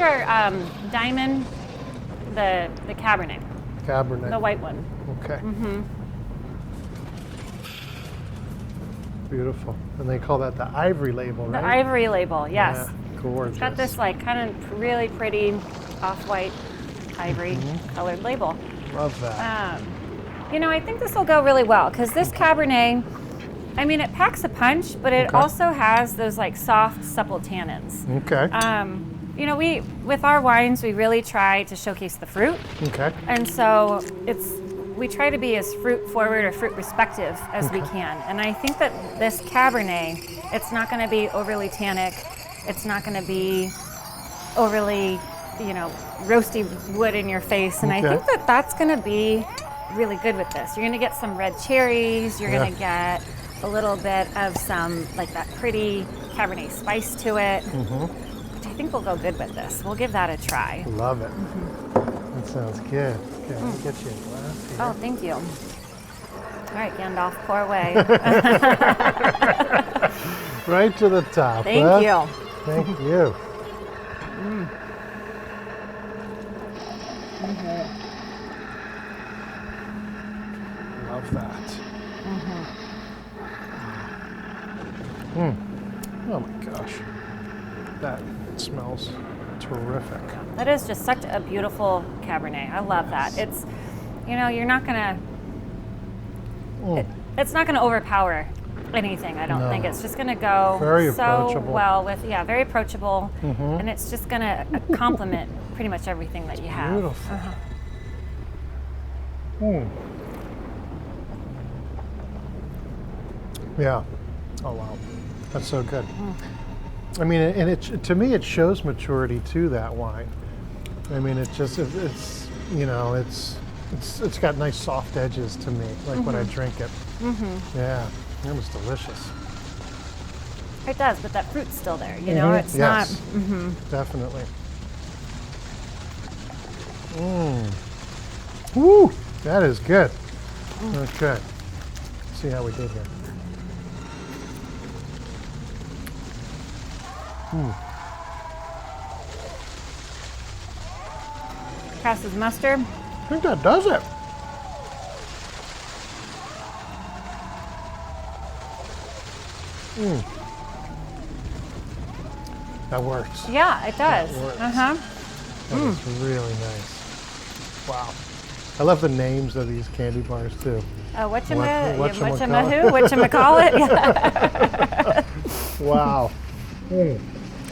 our diamond, the Cabernet, Cabernet. the white one. Okay. Beautiful. And they call that the ivory label, right? The ivory label, yes. Yeah, gorgeous. It's got this like kind of really pretty off-white ivory colored label. Love that. You know, I think this will go really well because this Cabernet, I mean, it packs a punch, but it also has those like soft, supple tannins. Okay. You know, with our wines, we really try to showcase the fruit. Okay. And so we try to be as fruit forward or fruit respective as we can. And I think that this Cabernet, it's not going to be overly tannic. It's not going to be overly, you know, roasty wood in your face. And I think that that's going to be really good with this. You're going to get some red cherries. You're going to get a little bit of some, like that pretty Cabernet spice to it, which I think will go good with this. We'll give that a try. Love it. That sounds good. Okay, let me get you a glass here. Oh, thank you. All right, Gandalf, pour away. Right to the top. Thank you. Thank you. Love that. Oh my gosh. That smells terrific. That is just such a beautiful Cabernet. I love that. It's, you know, you're not gonna, it's not gonna overpower anything, I don't think. It's just gonna go Very so approachable. well with, very approachable, and it's just gonna complement pretty much everything that you have. Beautiful. Yeah. Oh wow. That's so good. I mean, and to me, it shows maturity to that wine. I mean, it's you know, it's got nice soft edges to me, like when I drink it. Yeah, it was delicious. It does, but that fruit's still there. You know, it's not. Definitely. Woo, that is good. Okay, let's see how we did here. Passes mustard. I think that does it. That works. Yeah, it does. That works. Uh-huh. That is really nice. Wow. I love the names of these candy bars too. Whatchamacallit? Wow.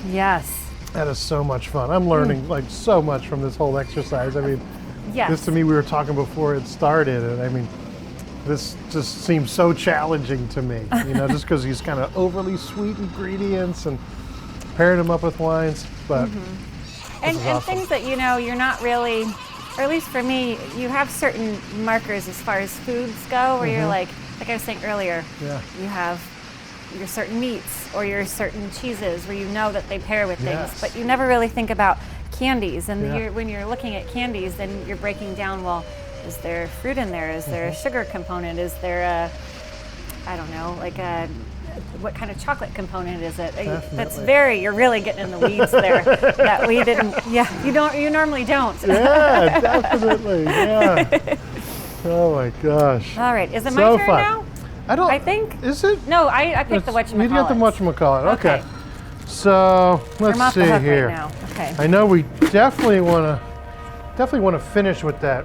Yes. That is so much fun. I'm learning like so much from this whole exercise. I mean, this to me, we were talking before it started, and I mean, this just seems so challenging to me, you know, just because these kind of overly sweet ingredients and pairing them up with wines, but and things that, you know, you're not really, or at least for me, you have certain markers as far as foods go, where you're like I was saying earlier, you have your certain meats or your certain cheeses where you know that they pair with things, but you never really think about candies. And when you're looking at candies, then you're breaking down, well, is there fruit in there? Is there a sugar component? Is there a, I don't know, like a, what kind of chocolate component is it? That's you're really getting in the weeds there that we didn't, you normally don't. Yeah, definitely, yeah. Oh my gosh. All right, is it my turn now? I think. Is it? No, I picked the whatchamacallit. You got the whatchamacallit. Okay. So let's see here. Right now. Okay. I know we definitely want to finish with that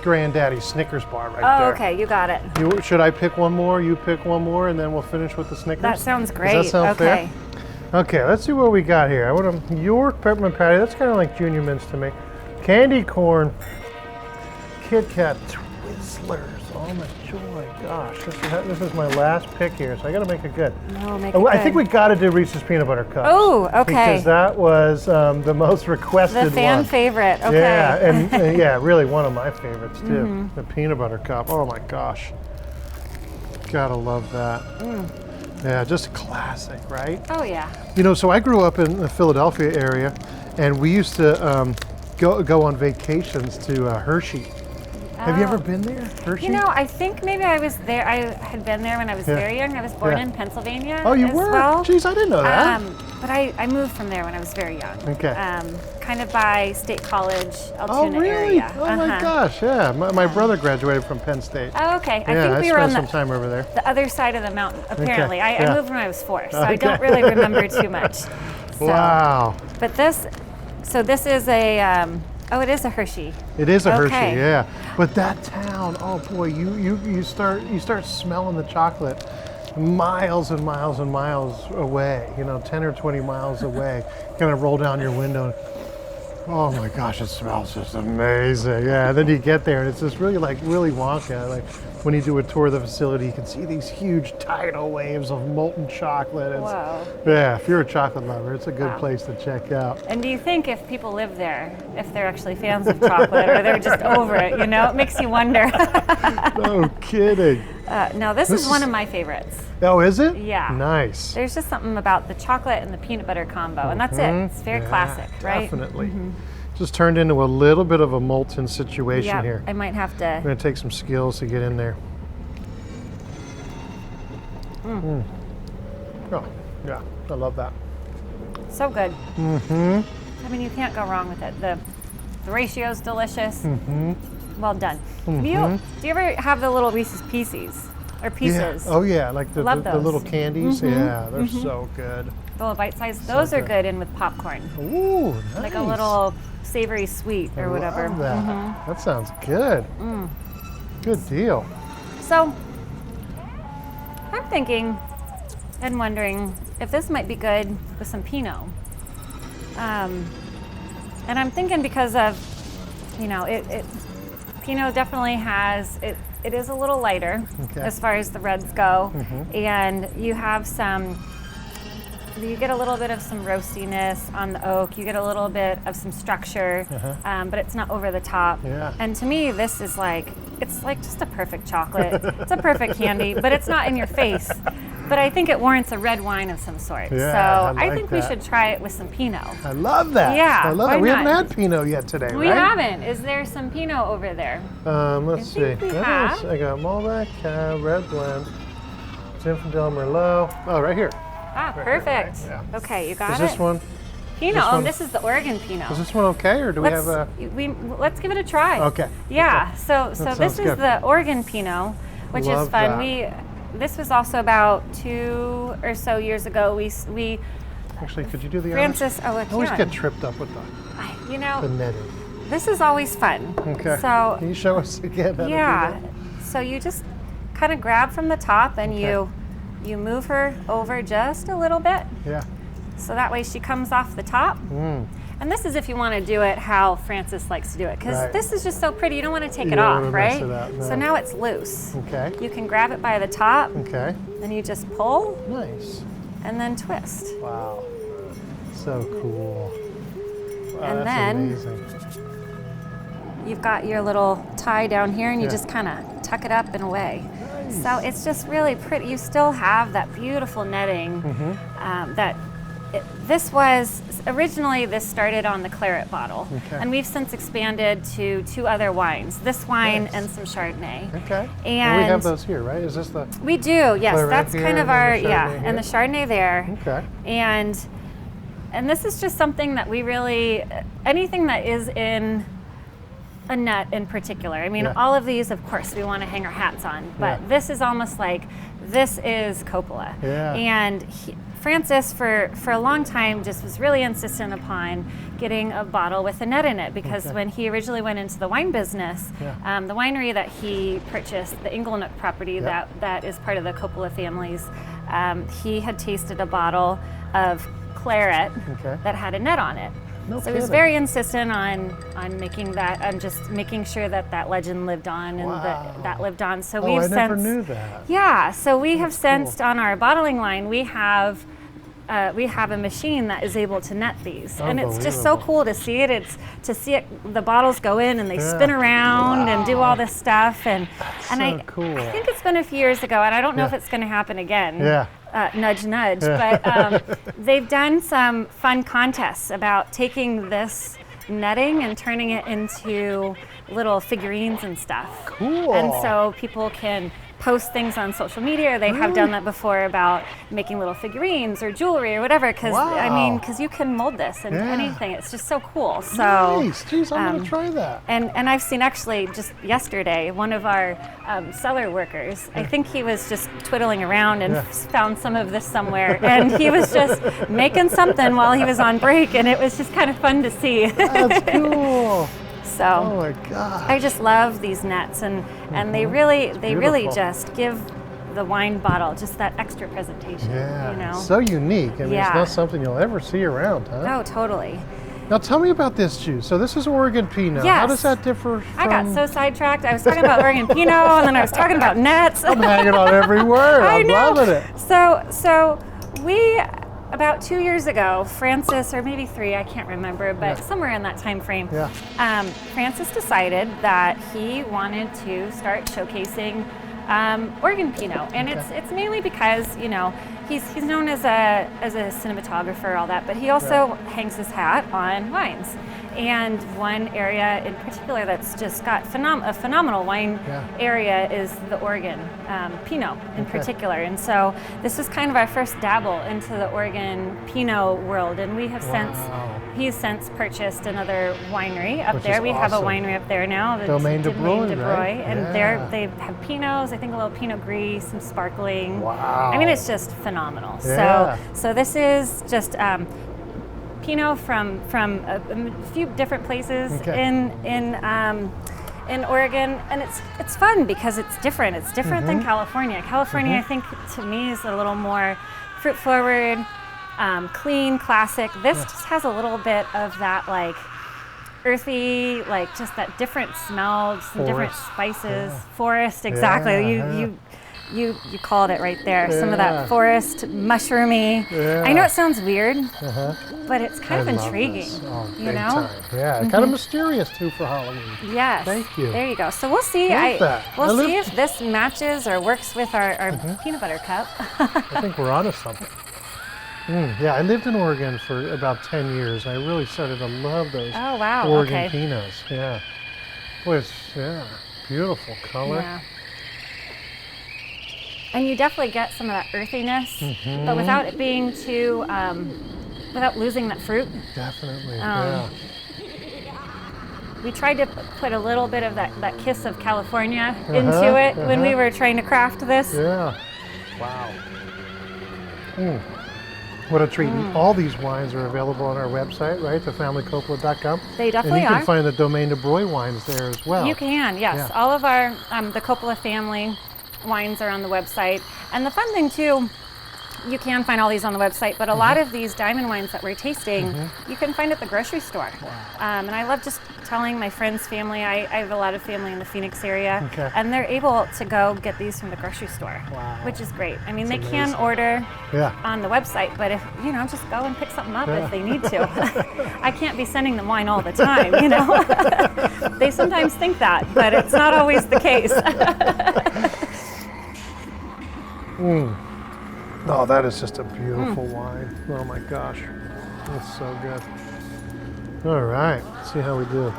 Granddaddy Snickers bar right there. Oh, okay, you got it. Should I pick one more? You pick one more, and then we'll finish with the Snickers. That sounds great. Does that sound fair? Okay, let's see what we got here. I want a York peppermint patty. That's kind of like Junior Mints to me. Candy corn, Kit Kat Twizzlers. Oh my joy, gosh. This is my last pick here, so I gotta make it good. No, make it I good. think we gotta do Reese's Peanut Butter Cups. Oh, okay. Because that was the most requested The fan one. favorite, okay. Yeah, and yeah, really one of my favorites too. The peanut butter cup, oh my gosh. Gotta love that. Yeah, just a classic, right? Oh yeah. You know, so I grew up in the Philadelphia area, and we used to go on vacations to Hershey. Have you ever been there, Hershey? You know, I think maybe I was there. I had been there when I was very young. I was born in Pennsylvania. Oh, you as were? Well. Jeez, I didn't know that. But I moved from there when I was very young. Okay. Kind of by State College, Altoona Oh, really? area. Oh my gosh, yeah. My brother graduated from Penn State. Oh, okay. Yeah, I think we were on spent some time over there. the other side of the mountain, apparently. Okay, I moved when I was 4, so I don't really remember too much. So, Wow. But this is a, oh, it is a Hershey. It is a Okay. Hershey, yeah. But that town, oh boy, you start smelling the chocolate miles and miles and miles away. You know, 10 or 20 miles away. Kind of roll down your window. Oh my gosh, it smells just amazing. Yeah, and then you get there and it's just really like Willy Wonka. Like when you do a tour of the facility, you can see these huge tidal waves of molten chocolate. Wow. Yeah, if you're a chocolate lover, it's a good place to check out. And do you think if people live there, if they're actually fans of chocolate or they're just over it, you know? It makes you wonder. No kidding. No, this is one of my favorites. Oh, is it? Yeah. Nice. There's just something about the chocolate and the peanut butter combo, and that's it. It's very classic, right? Definitely. Just turned into a little bit of a molten situation Yeah, here. I might have I'm to. going to take some skills to get in there. Oh, yeah, I love that. So good. I mean, you can't go wrong with it. The ratio's delicious. Well done. Do you ever have the little Reese's Pieces or Pieces? Yeah. Oh yeah, like the Love little those. candies. Yeah, they're so good. The little bite size. Those are good. good in with popcorn. Ooh, nice. Like a little savory sweet or whatever. Love that. That sounds good. Good deal. So I'm thinking and wondering if this might be good with some Pinot. And I'm thinking because of, you know, Pinot definitely has, it is a little lighter as far as the reds go. And you have you get a little bit of some roastiness on the oak. You get a little bit of some structure, but it's not over the top. Yeah. And to me, this is it's like just a perfect chocolate. It's a perfect candy, but it's not in your face. But I think it warrants a red wine of some sort. Yeah, so I I like think that. we should try it with some Pinot. I love that. Yeah, I love why that. We haven't not? had Pinot yet today, We right? haven't. Is there some Pinot over there? Let's see. think we What have. else? I got Malbec, Cab, Red Blend, Zinfandel, Merlot. Oh, right here. Ah, Right, perfect. yeah. Okay, you got Is it. this one? Pinot. this Oh, one- this is the Oregon Pinot. Is this one okay, or do we have a? Let's give it a try. Okay. Yeah. So That this sounds is good. the Oregon Pinot, which Love is fun. that. This was also about 2 or so years ago. We Actually, could you do the Francis. Oh, I honors? I always can. get tripped up with You the know, netting. this is always fun. Okay. So Can you show us again? How to do yeah. that? So you just kind of grab from the top and you move her over just a little bit. Yeah. So that way she comes off the top. And this is if you want to do it how Francis likes to do it, because Right. this is just so pretty. You don't want to take You it don't off, wanna right? mess it up, no. So now it's loose. Okay. You can grab it by the top, Okay. then you just pull Nice. and then twist. Wow. So cool. Wow, And that's then- amazing. You've got your little tie down here and you Yeah. just kind of tuck it up and away. So it's just really pretty. You still have that beautiful netting this was originally this started on the claret bottle, and we've since expanded to 2 other wines. This wine Nice. and some Chardonnay. Okay. And we have those here, right? Is this the? We do, yes. Claret That's here kind of and then our the Chardonnay and the Chardonnay there. Okay. And this is just something that we really anything that is in a nut in particular. I mean, Yeah. all of these, of course, we want to hang our hats on, but Yeah. this is almost like this is Coppola. Yeah. And Francis, for a long time, just was really insistent upon getting a bottle with a nut in it, because when he originally went into the wine business, the winery that he purchased, the Inglenook property that is part of the Coppola families, he had tasted a bottle of claret that had a nut on it. No So he was kidding. very insistent on making that, and just making sure that that legend lived on and that lived on. So Oh, we've I never since, knew that. yeah. So we have That's sensed cool. on our bottling line, we have a machine that is able to net these, and it's just so Unbelievable. cool to see it. It's to see it. The bottles go in and they spin Yeah. around and do Wow. all this stuff, and so I cool. think it's been a few years ago, and I don't know if Yeah. it's going to happen again. Yeah. Nudge, nudge. But they've done some fun contests about taking this netting and turning it into little figurines and stuff. Cool. And so people can post things on social media, or they have done that before about making little figurines or jewelry or whatever, because Wow. because you can mold this into Yeah. anything. It's just so cool. So Nice. Geez, I'm gonna try that. and I've seen, actually just yesterday, one of our cellar workers, I think he was just twiddling around and found some of this somewhere, and he was just making something while he was on break, and it was just kind of fun to see. That's cool. So Oh my God. I just love these nets, and they really beautiful. just give the wine bottle just that extra presentation. Yeah. You know. So unique. I mean, Yeah. it's not something you'll ever see around, huh? Oh, totally. Now tell me about this juice. So this is Oregon Pinot. Yes. How does that differ from... I got so sidetracked. I was talking about Oregon Pinot, and then I was talking about nets. I'm hanging on every word. I I'm know. loving it. So we, about 2 years ago, Francis, or maybe 3, I can't remember, but somewhere in that time frame, Yeah. Francis decided that he wanted to start showcasing Oregon Pinot, and it's mainly because he's known as a cinematographer, all that, but he also hangs his hat on wines. And one area in particular that's just got a phenomenal wine area is the Oregon Pinot in particular. And so this is kind of our first dabble into the Oregon Pinot world. And we have he's since purchased another winery up Which there. is We have a awesome. winery up there now, the Domaine de Broye, de right? and Yeah. they have Pinots, I think a little Pinot Gris, some sparkling. Wow. I mean, it's just phenomenal. Yeah. So this is just Pinot from a few different places in Oregon, and it's fun because it's different. It's different than California. California, I think, to me, is a little more fruit forward, clean, classic. This just has a little bit of that, like, earthy, like just that different smell, some different spices. Forest, exactly. You called it right there. Some of that forest, mushroomy. I know it sounds weird, but it's kind of intriguing. Big time. Yeah, kind of mysterious too for Halloween. Yes. Thank you. There you go. So we'll see. Love that. We'll see if this matches or works with our peanut butter cup. I think we're onto something. Yeah, I lived in Oregon for about 10 years. I really started to love those Oh, wow. Oregon Okay. Pinots. Yeah. Boy, it's beautiful color. Yeah. And you definitely get some of that earthiness, but without it being too, without losing that fruit. Definitely, We tried to put a little bit of that kiss of California into it when we were trying to craft this. Yeah. Wow. What a treat. And all these wines are available on our website, right? thefamilycoppola.com. They definitely And you are. can find the Domaine de Broye wines there as well. You can, yes. Yeah. All of our, the Coppola family wines are on the website. And the fun thing too, you can find all these on the website, but a lot of these diamond wines that we're tasting, you can find at the grocery store. And I love just telling my friends, family, I have a lot of family in the Phoenix area, and they're able to go get these from the grocery store, which is great. I mean, they can order on the website, but if, just go and pick something up if they need to. I can't be sending them wine all the time, They sometimes think that, but it's not always the case. Oh, that is just a beautiful wine. Oh my gosh. That's so good. All right, let's see how we do.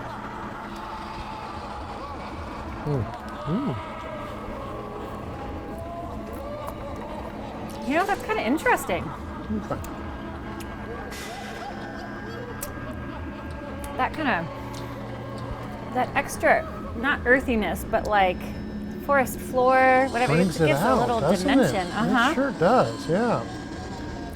That's kind of interesting. Okay. That extra, not earthiness, but like forest floor, whatever. Brings It it gives out, a little doesn't dimension. It? It sure does, yeah.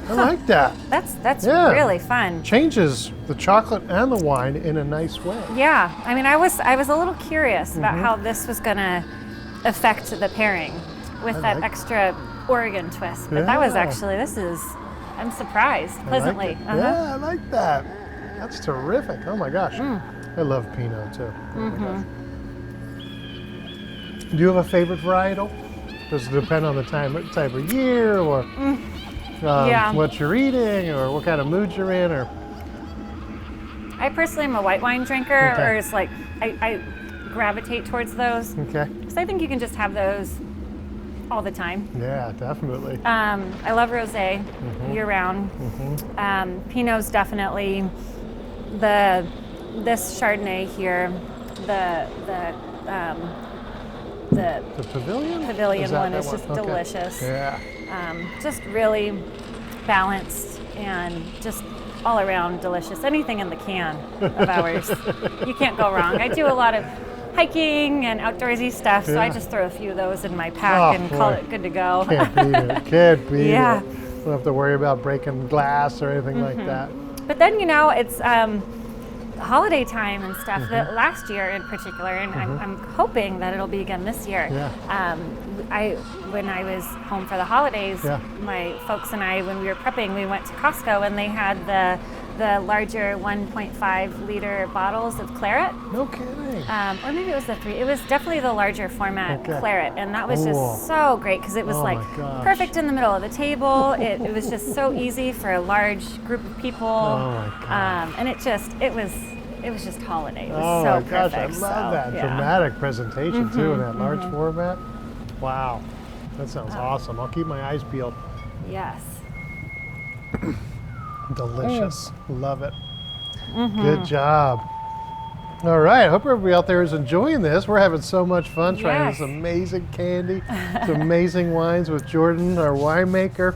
I like that. That's Yeah. really fun. Changes the chocolate and the wine in a nice way. Yeah, I mean, I was a little curious about how this was gonna affect the pairing with that extra Oregon twist. But that was Yeah. actually, I'm surprised pleasantly. I like it. Yeah, I like that. That's terrific. Oh my gosh. I love Pinot too. Oh my gosh. Do you have a favorite varietal? Does it depend on the type of year, or what you're eating, or what kind of mood you're in, or? I personally am a white wine drinker, or it's like I gravitate towards those. Okay. Because I think you can just have those all the time. Yeah, definitely. I love rosé year round. Pinot's definitely this Chardonnay here, the Pavilion? Pavilion one is that just Okay. delicious. Yeah. Just really balanced and just all around delicious. Anything in the can of ours, you can't go wrong. I do a lot of hiking and outdoorsy stuff, so I just throw a few of those in my pack and call it good to go. Can't beat it. Can't beat Yeah. it. Don't have to worry about breaking glass or anything like that. But then, you know, it's holiday time and stuff. That last year in particular, and I'm hoping that it'll be again this year. Yeah. When I was home for the holidays, my folks and I, when we were prepping, we went to Costco and they had the larger 1.5 liter bottles of claret. No kidding. Or maybe it was the 3. It was definitely the larger format claret, and that was just so great because it was like perfect in the middle of the table. It was just so easy for a large group of people. Oh my gosh. And it was just holiday. It was Oh so my gosh, perfect. I love that dramatic presentation too in that large format. Wow, that sounds awesome. I'll keep my eyes peeled. Yes. Delicious. Love it. Good job. All right, I hope everybody out there is enjoying this. We're having so much fun trying this amazing candy, these amazing wines with Jordan, our winemaker.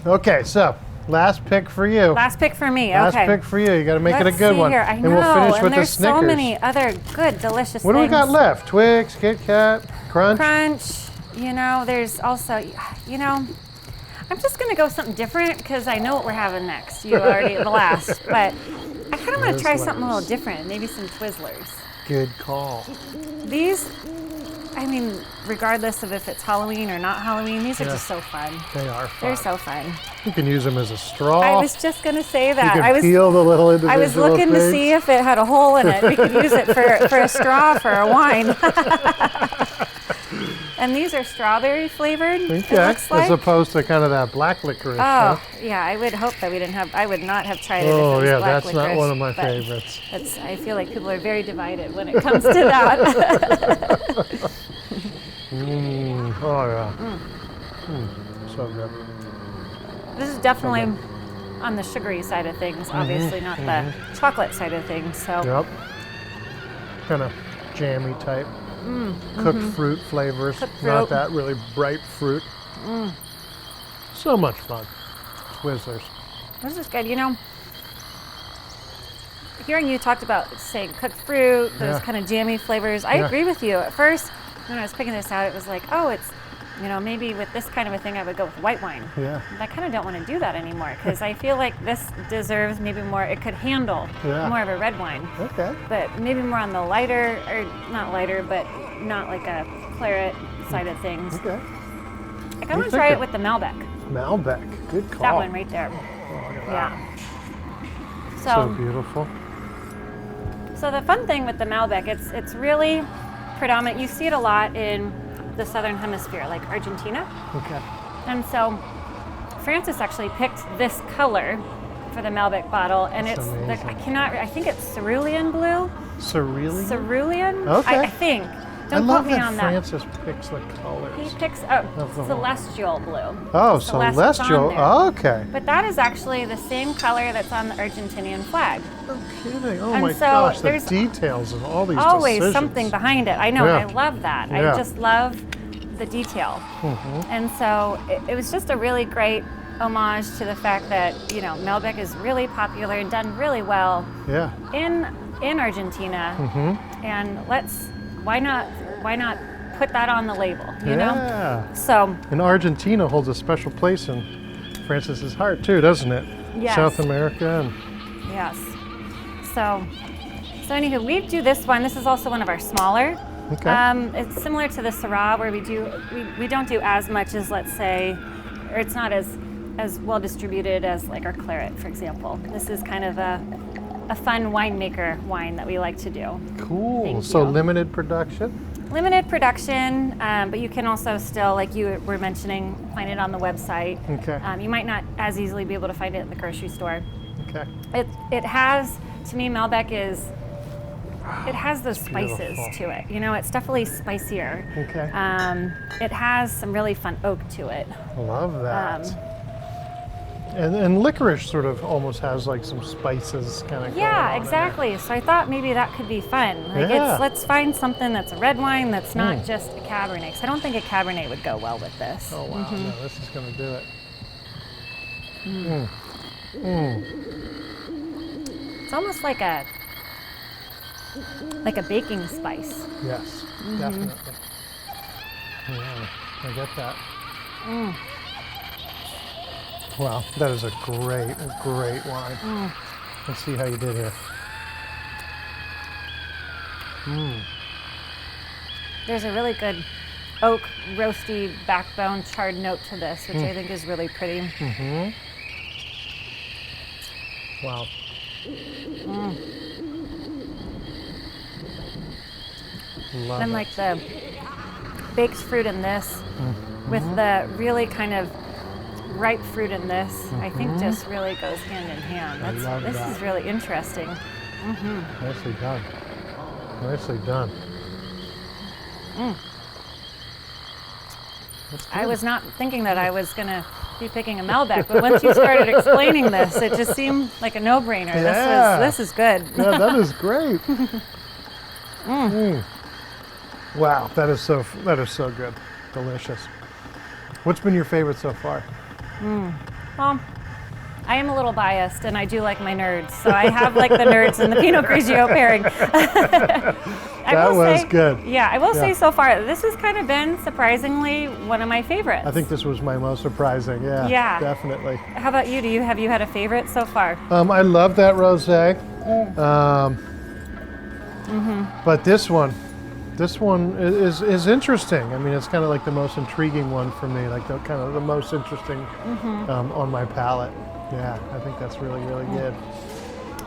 Okay, so last pick for you. Last pick for me. Last Okay. pick for you. You got to make it a Let's good see one. Here. I know. And we'll finish and with the there's Snickers. so many other good, delicious What do we things. got left? Twix, Kit Kat, Crunch? Crunch. You know, there's also, you know, I'm just going to go something different because I know what we're having next. You already the last, but I kind of want to try something a little different. Maybe some Twizzlers. Good call. These, I mean, regardless of if it's Halloween or not Halloween, these are just so fun. They are fun. They're so fun. You can use them as a straw. I was just going to say that. You can peel the little individual I was looking to see if it had a hole in it. We could use it for a straw for a wine. And these are strawberry flavored. Okay, It looks like. as opposed to kind of that black licorice. Oh, yeah, I would hope that we didn't have, I would not have tried it if it Oh was yeah, black that's not licorice, one of my but favorites. I feel like people are very divided when it comes to that. Oh yeah. So good. This is definitely on the sugary side of things, obviously not the chocolate side of things. So Yep. Kind of jammy type. Cooked fruit flavors. Cooked Not fruit. that really bright fruit. So much fun. Twizzlers. this is good. You know, hearing you talked about saying cooked fruit, those kind of jammy flavors, I agree with you. At first, when I was picking this out, it was like, oh, it's, you know, maybe with this kind of a thing, I would go with white wine. Yeah. And I kind of don't want to do that anymore because I feel like this deserves maybe more, it could handle more of a red wine. Okay. But maybe more on the lighter, or not lighter, but not like a claret side of things. Okay. I kind of want to try it with the Malbec. Malbec. Good call. That one right there. Oh, look at that. Yeah. So beautiful. So the fun thing with the Malbec, it's really predominant. You see it a lot in the southern hemisphere, like Argentina. Okay. And so Francis actually picked this color for the Malbec bottle, and That's it's amazing. I think it's cerulean blue. Cerulean? Cerulean? Okay. I think. I Don't love quote me that on Francis picks the colors. that. He picks Of the celestial blue. Oh, Celeste is celestial. on there. Oh, okay. But that is actually the same color that's on the Argentinian flag. No kidding. Oh And my so gosh, the there's details of all these Always decisions. something behind it. I know. Yeah. I love that. Yeah. I just love the detail. And so it was just a really great homage to the fact that, you know, Malbec is really popular and done really well Yeah. in Argentina. And why not put that on the label, you know? Yeah. So And Argentina holds a special place in Francis's heart too, doesn't it? Yes. South America. And yes. So anywho, we do this one. This is also one of our smaller. Okay. It's similar to the Syrah, where we don't do as much as, let's say, or it's not as well distributed as like our claret, for example. This is kind of a a fun winemaker wine that we like to do. Cool. Thank So you. limited production? Limited production, but you can also still, like you were mentioning, find it on the website. Okay. You might not as easily be able to find it in the grocery store. Okay. It has, to me, Malbec it has those spices beautiful. to it. You know, it's definitely spicier. Okay. It has some really fun oak to it. Love that. And licorice sort of almost has like some spices kind of. Yeah, exactly. So I thought maybe that could be fun. Like Yeah. let's find something that's a red wine that's not just a Cabernet. 'Cause I don't think a Cabernet would go well with this. Oh wow, no, this is going to do it. It's almost like a baking spice. Yes, definitely. Yeah, I get that. Wow, that is a great wine. Let's see how you did here. There's a really good oak, roasty, backbone, charred note to this, which I think is really pretty. Wow. Love And it. like the baked fruit in this with the really kind of ripe fruit in this, I think just really goes hand in hand. love This that. is really interesting. Nicely done. Nicely done. I was not thinking that I was going to be picking a Malbec, but once you started explaining this, it just seemed like a no-brainer. Yeah. This is good. Yeah, that is great. Wow, that is so good. Delicious. What's been your favorite so far? Well, I am a little biased, and I do like my nerds, so I have like the nerds and the Pinot Grigio pairing. That was good. Yeah, I will say so far, this has kind of been surprisingly one of my favorites. I think this was my most surprising. Yeah, Yeah. definitely. How about you? Have you had a favorite so far? I love that rosé. But this one is interesting. I mean, it's kind of like the most intriguing one for me, like the kind of the most interesting on my palate. Yeah, I think that's really good.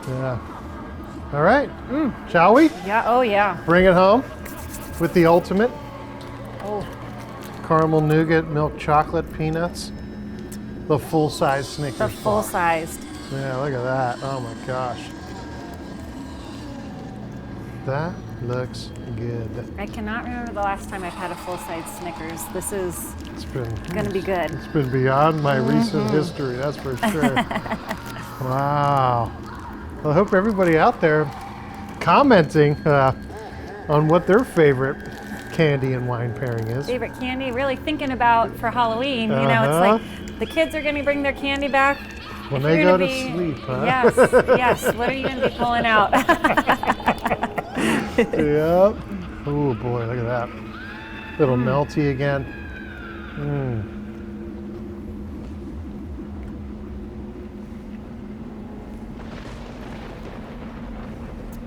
Yeah. All right, shall we Yeah, oh yeah. bring it home with the ultimate Oh, caramel nougat, milk chocolate, peanuts, the full-size Snickers the bar. full-sized. Yeah, look at that. Oh my gosh. That looks good. I cannot remember the last time I've had a full-size Snickers. This is It's been gonna be good. It's been beyond my recent history, that's for sure. Wow. Well, I hope everybody out there commenting on what their favorite candy and wine pairing is. Favorite candy, really thinking about for Halloween. You know, it's like the kids are gonna bring their candy back. When If they you're go gonna to be- sleep, huh? Yes, yes. What are you gonna be pulling out? Yep. Oh boy, look at that. Little melty again.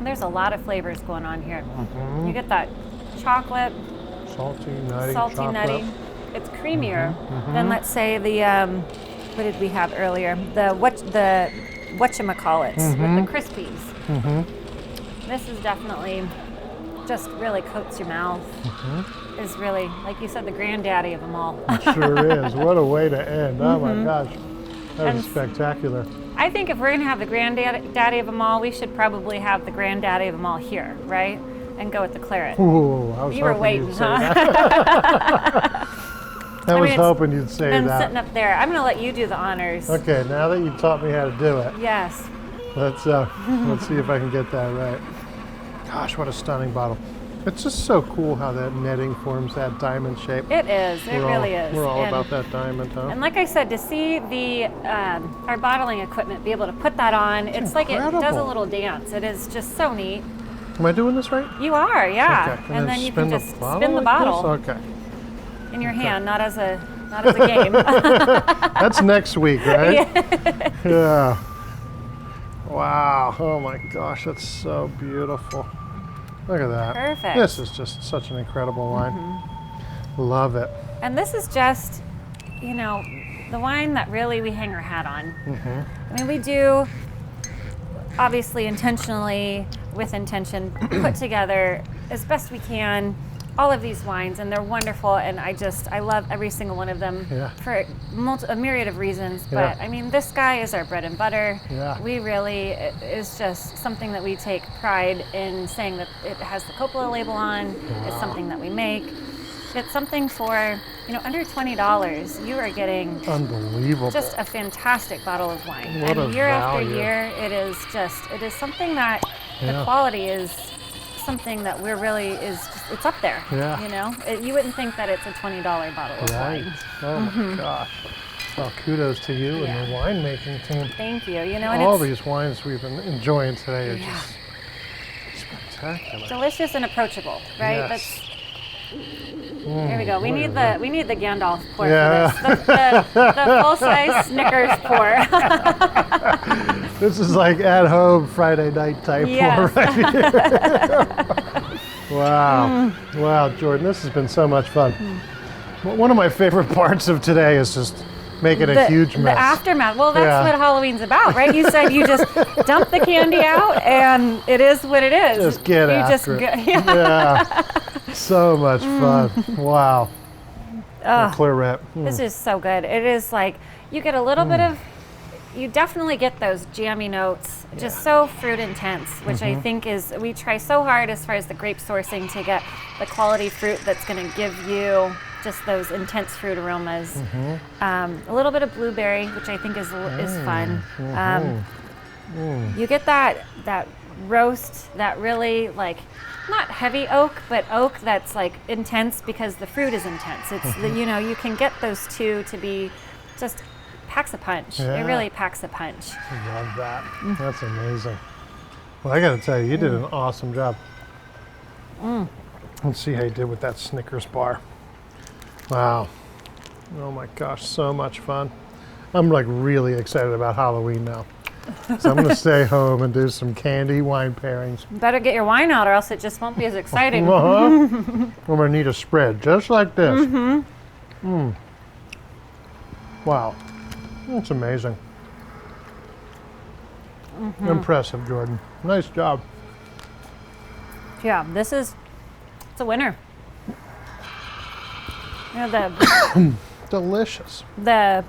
There's a lot of flavors going on here. You get that chocolate, Salty, nutty, salty, chocolate. nutty. It's creamier than, let's say, the what did we have earlier? The whatchamacallits with the Crispies. This is definitely just really coats your mouth. Is really, like you said, the granddaddy of them all. Sure is. What a way to end. Oh my gosh. That was And- spectacular. I think if we're gonna have the granddaddy of them all, we should probably have the granddaddy of them all here, right? And go with the claret. Ooh, I was You were hoping waiting, you'd say huh? that. I was it's hoping you'd say Been that. sitting up there. I'm gonna let you do the honors. Okay, now that you taught me how to do it, Yes. let's see if I can get that right. Gosh, what a stunning bottle. It's just so cool how that netting forms that diamond shape. It is. It really is. We're all And- about that diamond, huh? And like I said, to see the our bottling equipment be able to put that on, it's like it does a incredible. little dance. It is just so neat. Am I doing this right? You are, yeah. Okay. And then you spin can the just bottle spin the like this? bottle Okay. in your hand, not as a game. That's next week, right? Yeah. Wow. Oh my gosh, that's so beautiful. Look at that. Perfect. This is just such an incredible wine. Love it. And this is just, you know, the wine that really we hang our hat on. I mean, we do obviously intentionally, with intention, put together as best we can all of these wines, and they're wonderful, and I love every single one of them for a myriad of reasons. But I mean, this guy is our bread and butter. We really, it is just something that we take pride in saying that it has the Coppola label on. It's something that we make. It's something for, under $20. You are getting unbelievable, just a fantastic bottle of wine. What and a year value. after year, it is something that the quality is something that we're really it's up there. You wouldn't think that it's a $20 bottle of wine. Oh my gosh. Well, kudos to you and the winemaking team. Thank you. And all these wines we've been enjoying today are just spectacular. Delicious and approachable, right? Yes. There we go. We need the Gandalf pour for this. The full-size Snickers pour. This is like at home Friday night type pour right here. Wow. Wow, Jordan, this has been so much fun. One of my favorite parts of today is just making a huge mess. The aftermath. Well, that's what Halloween's about, right? You said you just dump the candy out and it is what it is. Just get after it. So much fun. Wow. Claret. This is so good. It is like you get a little bit of, you definitely get those jammy notes, just so fruit intense, which I think is, we try so hard as far as the grape sourcing to get the quality fruit that's going to give you just those intense fruit aromas. A little bit of blueberry, which I think is fun. You get that roast, that really like, not heavy oak, but oak that's like intense because the fruit is intense. It's you can get those two to be just packs a punch. It really packs a punch. I love that. That's amazing. Well, I got to tell you, you did an awesome job. Let's see how you did with that Snickers bar. Wow. Oh my gosh, so much fun. I'm like really excited about Halloween now. So I'm going to stay home and do some candy wine pairings. Better get your wine out or else it just won't be as exciting. I'm going to need a spread just like this. Wow. That's amazing. Impressive, Jordan. Nice job. Yeah, it's a winner. Delicious. The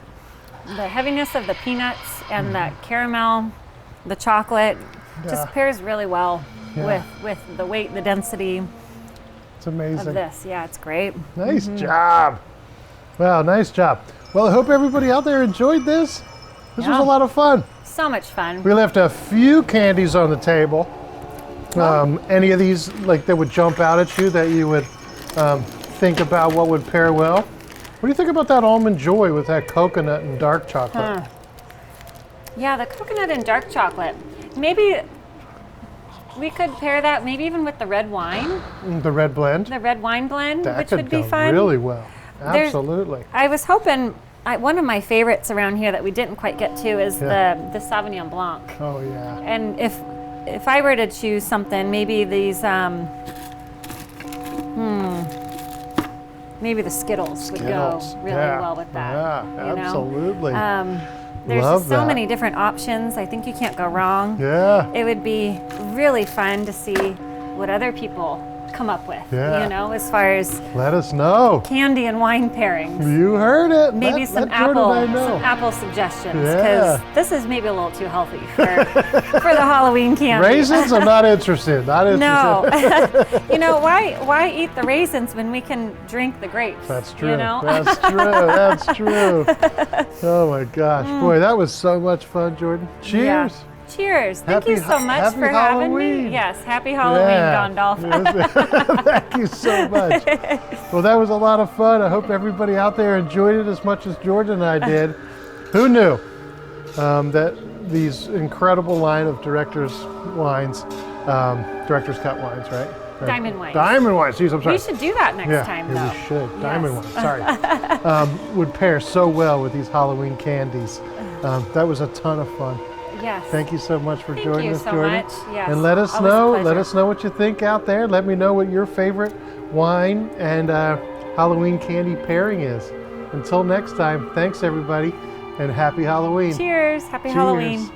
heaviness of the peanuts and that caramel, the chocolate, just pairs really well with the weight, the density It's amazing. of this. Yeah, it's great. Nice job. Wow, nice job. Well, I hope everybody out there enjoyed this. This was a lot of fun. So much fun. We left a few candies on the table. Any of these like that would jump out at you that you would think about what would pair well? What do you think about that Almond Joy with that coconut and dark chocolate? Yeah, the coconut and dark chocolate. Maybe we could pair that maybe even with the red wine. The red blend? The red wine blend, That which could would be go fun. really well. Absolutely. I was hoping, one of my favorites around here that we didn't quite get to is the Sauvignon Blanc. Oh yeah. And if I were to choose something, maybe these, maybe the Skittles would go really well with that. Yeah, absolutely. There's Love just so that. many different options. I think you can't go wrong. Yeah. It would be really fun to see what other people come up with, as far as Let us know. candy and wine pairings. You heard it. Maybe let Jordan and I know. some apple suggestions, because this is maybe a little too healthy for the Halloween candy. Raisins? I'm not interested. Not interested. No. Why eat the raisins when we can drink the grapes? That's true. You know? That's true. That's true. Oh my gosh. Boy, that was so much fun, Jordan. Cheers. Yeah. Cheers. Thank you so much for having me. Yes, happy Halloween, Gandalf. Thank you so much. Well, that was a lot of fun. I hope everybody out there enjoyed it as much as Jordan and I did. Who knew that these incredible line of director's wines, director's cut wines, right? Diamond wines. Diamond wines. Jeez, I'm sorry. We should do that next time, though. We should. Diamond wines. Sorry. Would pair so well with these Halloween candies. That was a ton of fun. Yes. Thank you so much for joining us, Jordan. Thank you so much. Yes. And let us Always a know. pleasure. Let us know what you think out there. Let me know what your favorite wine and Halloween candy pairing is. Until next time, thanks everybody, and happy Halloween. Cheers. Happy Cheers. Halloween.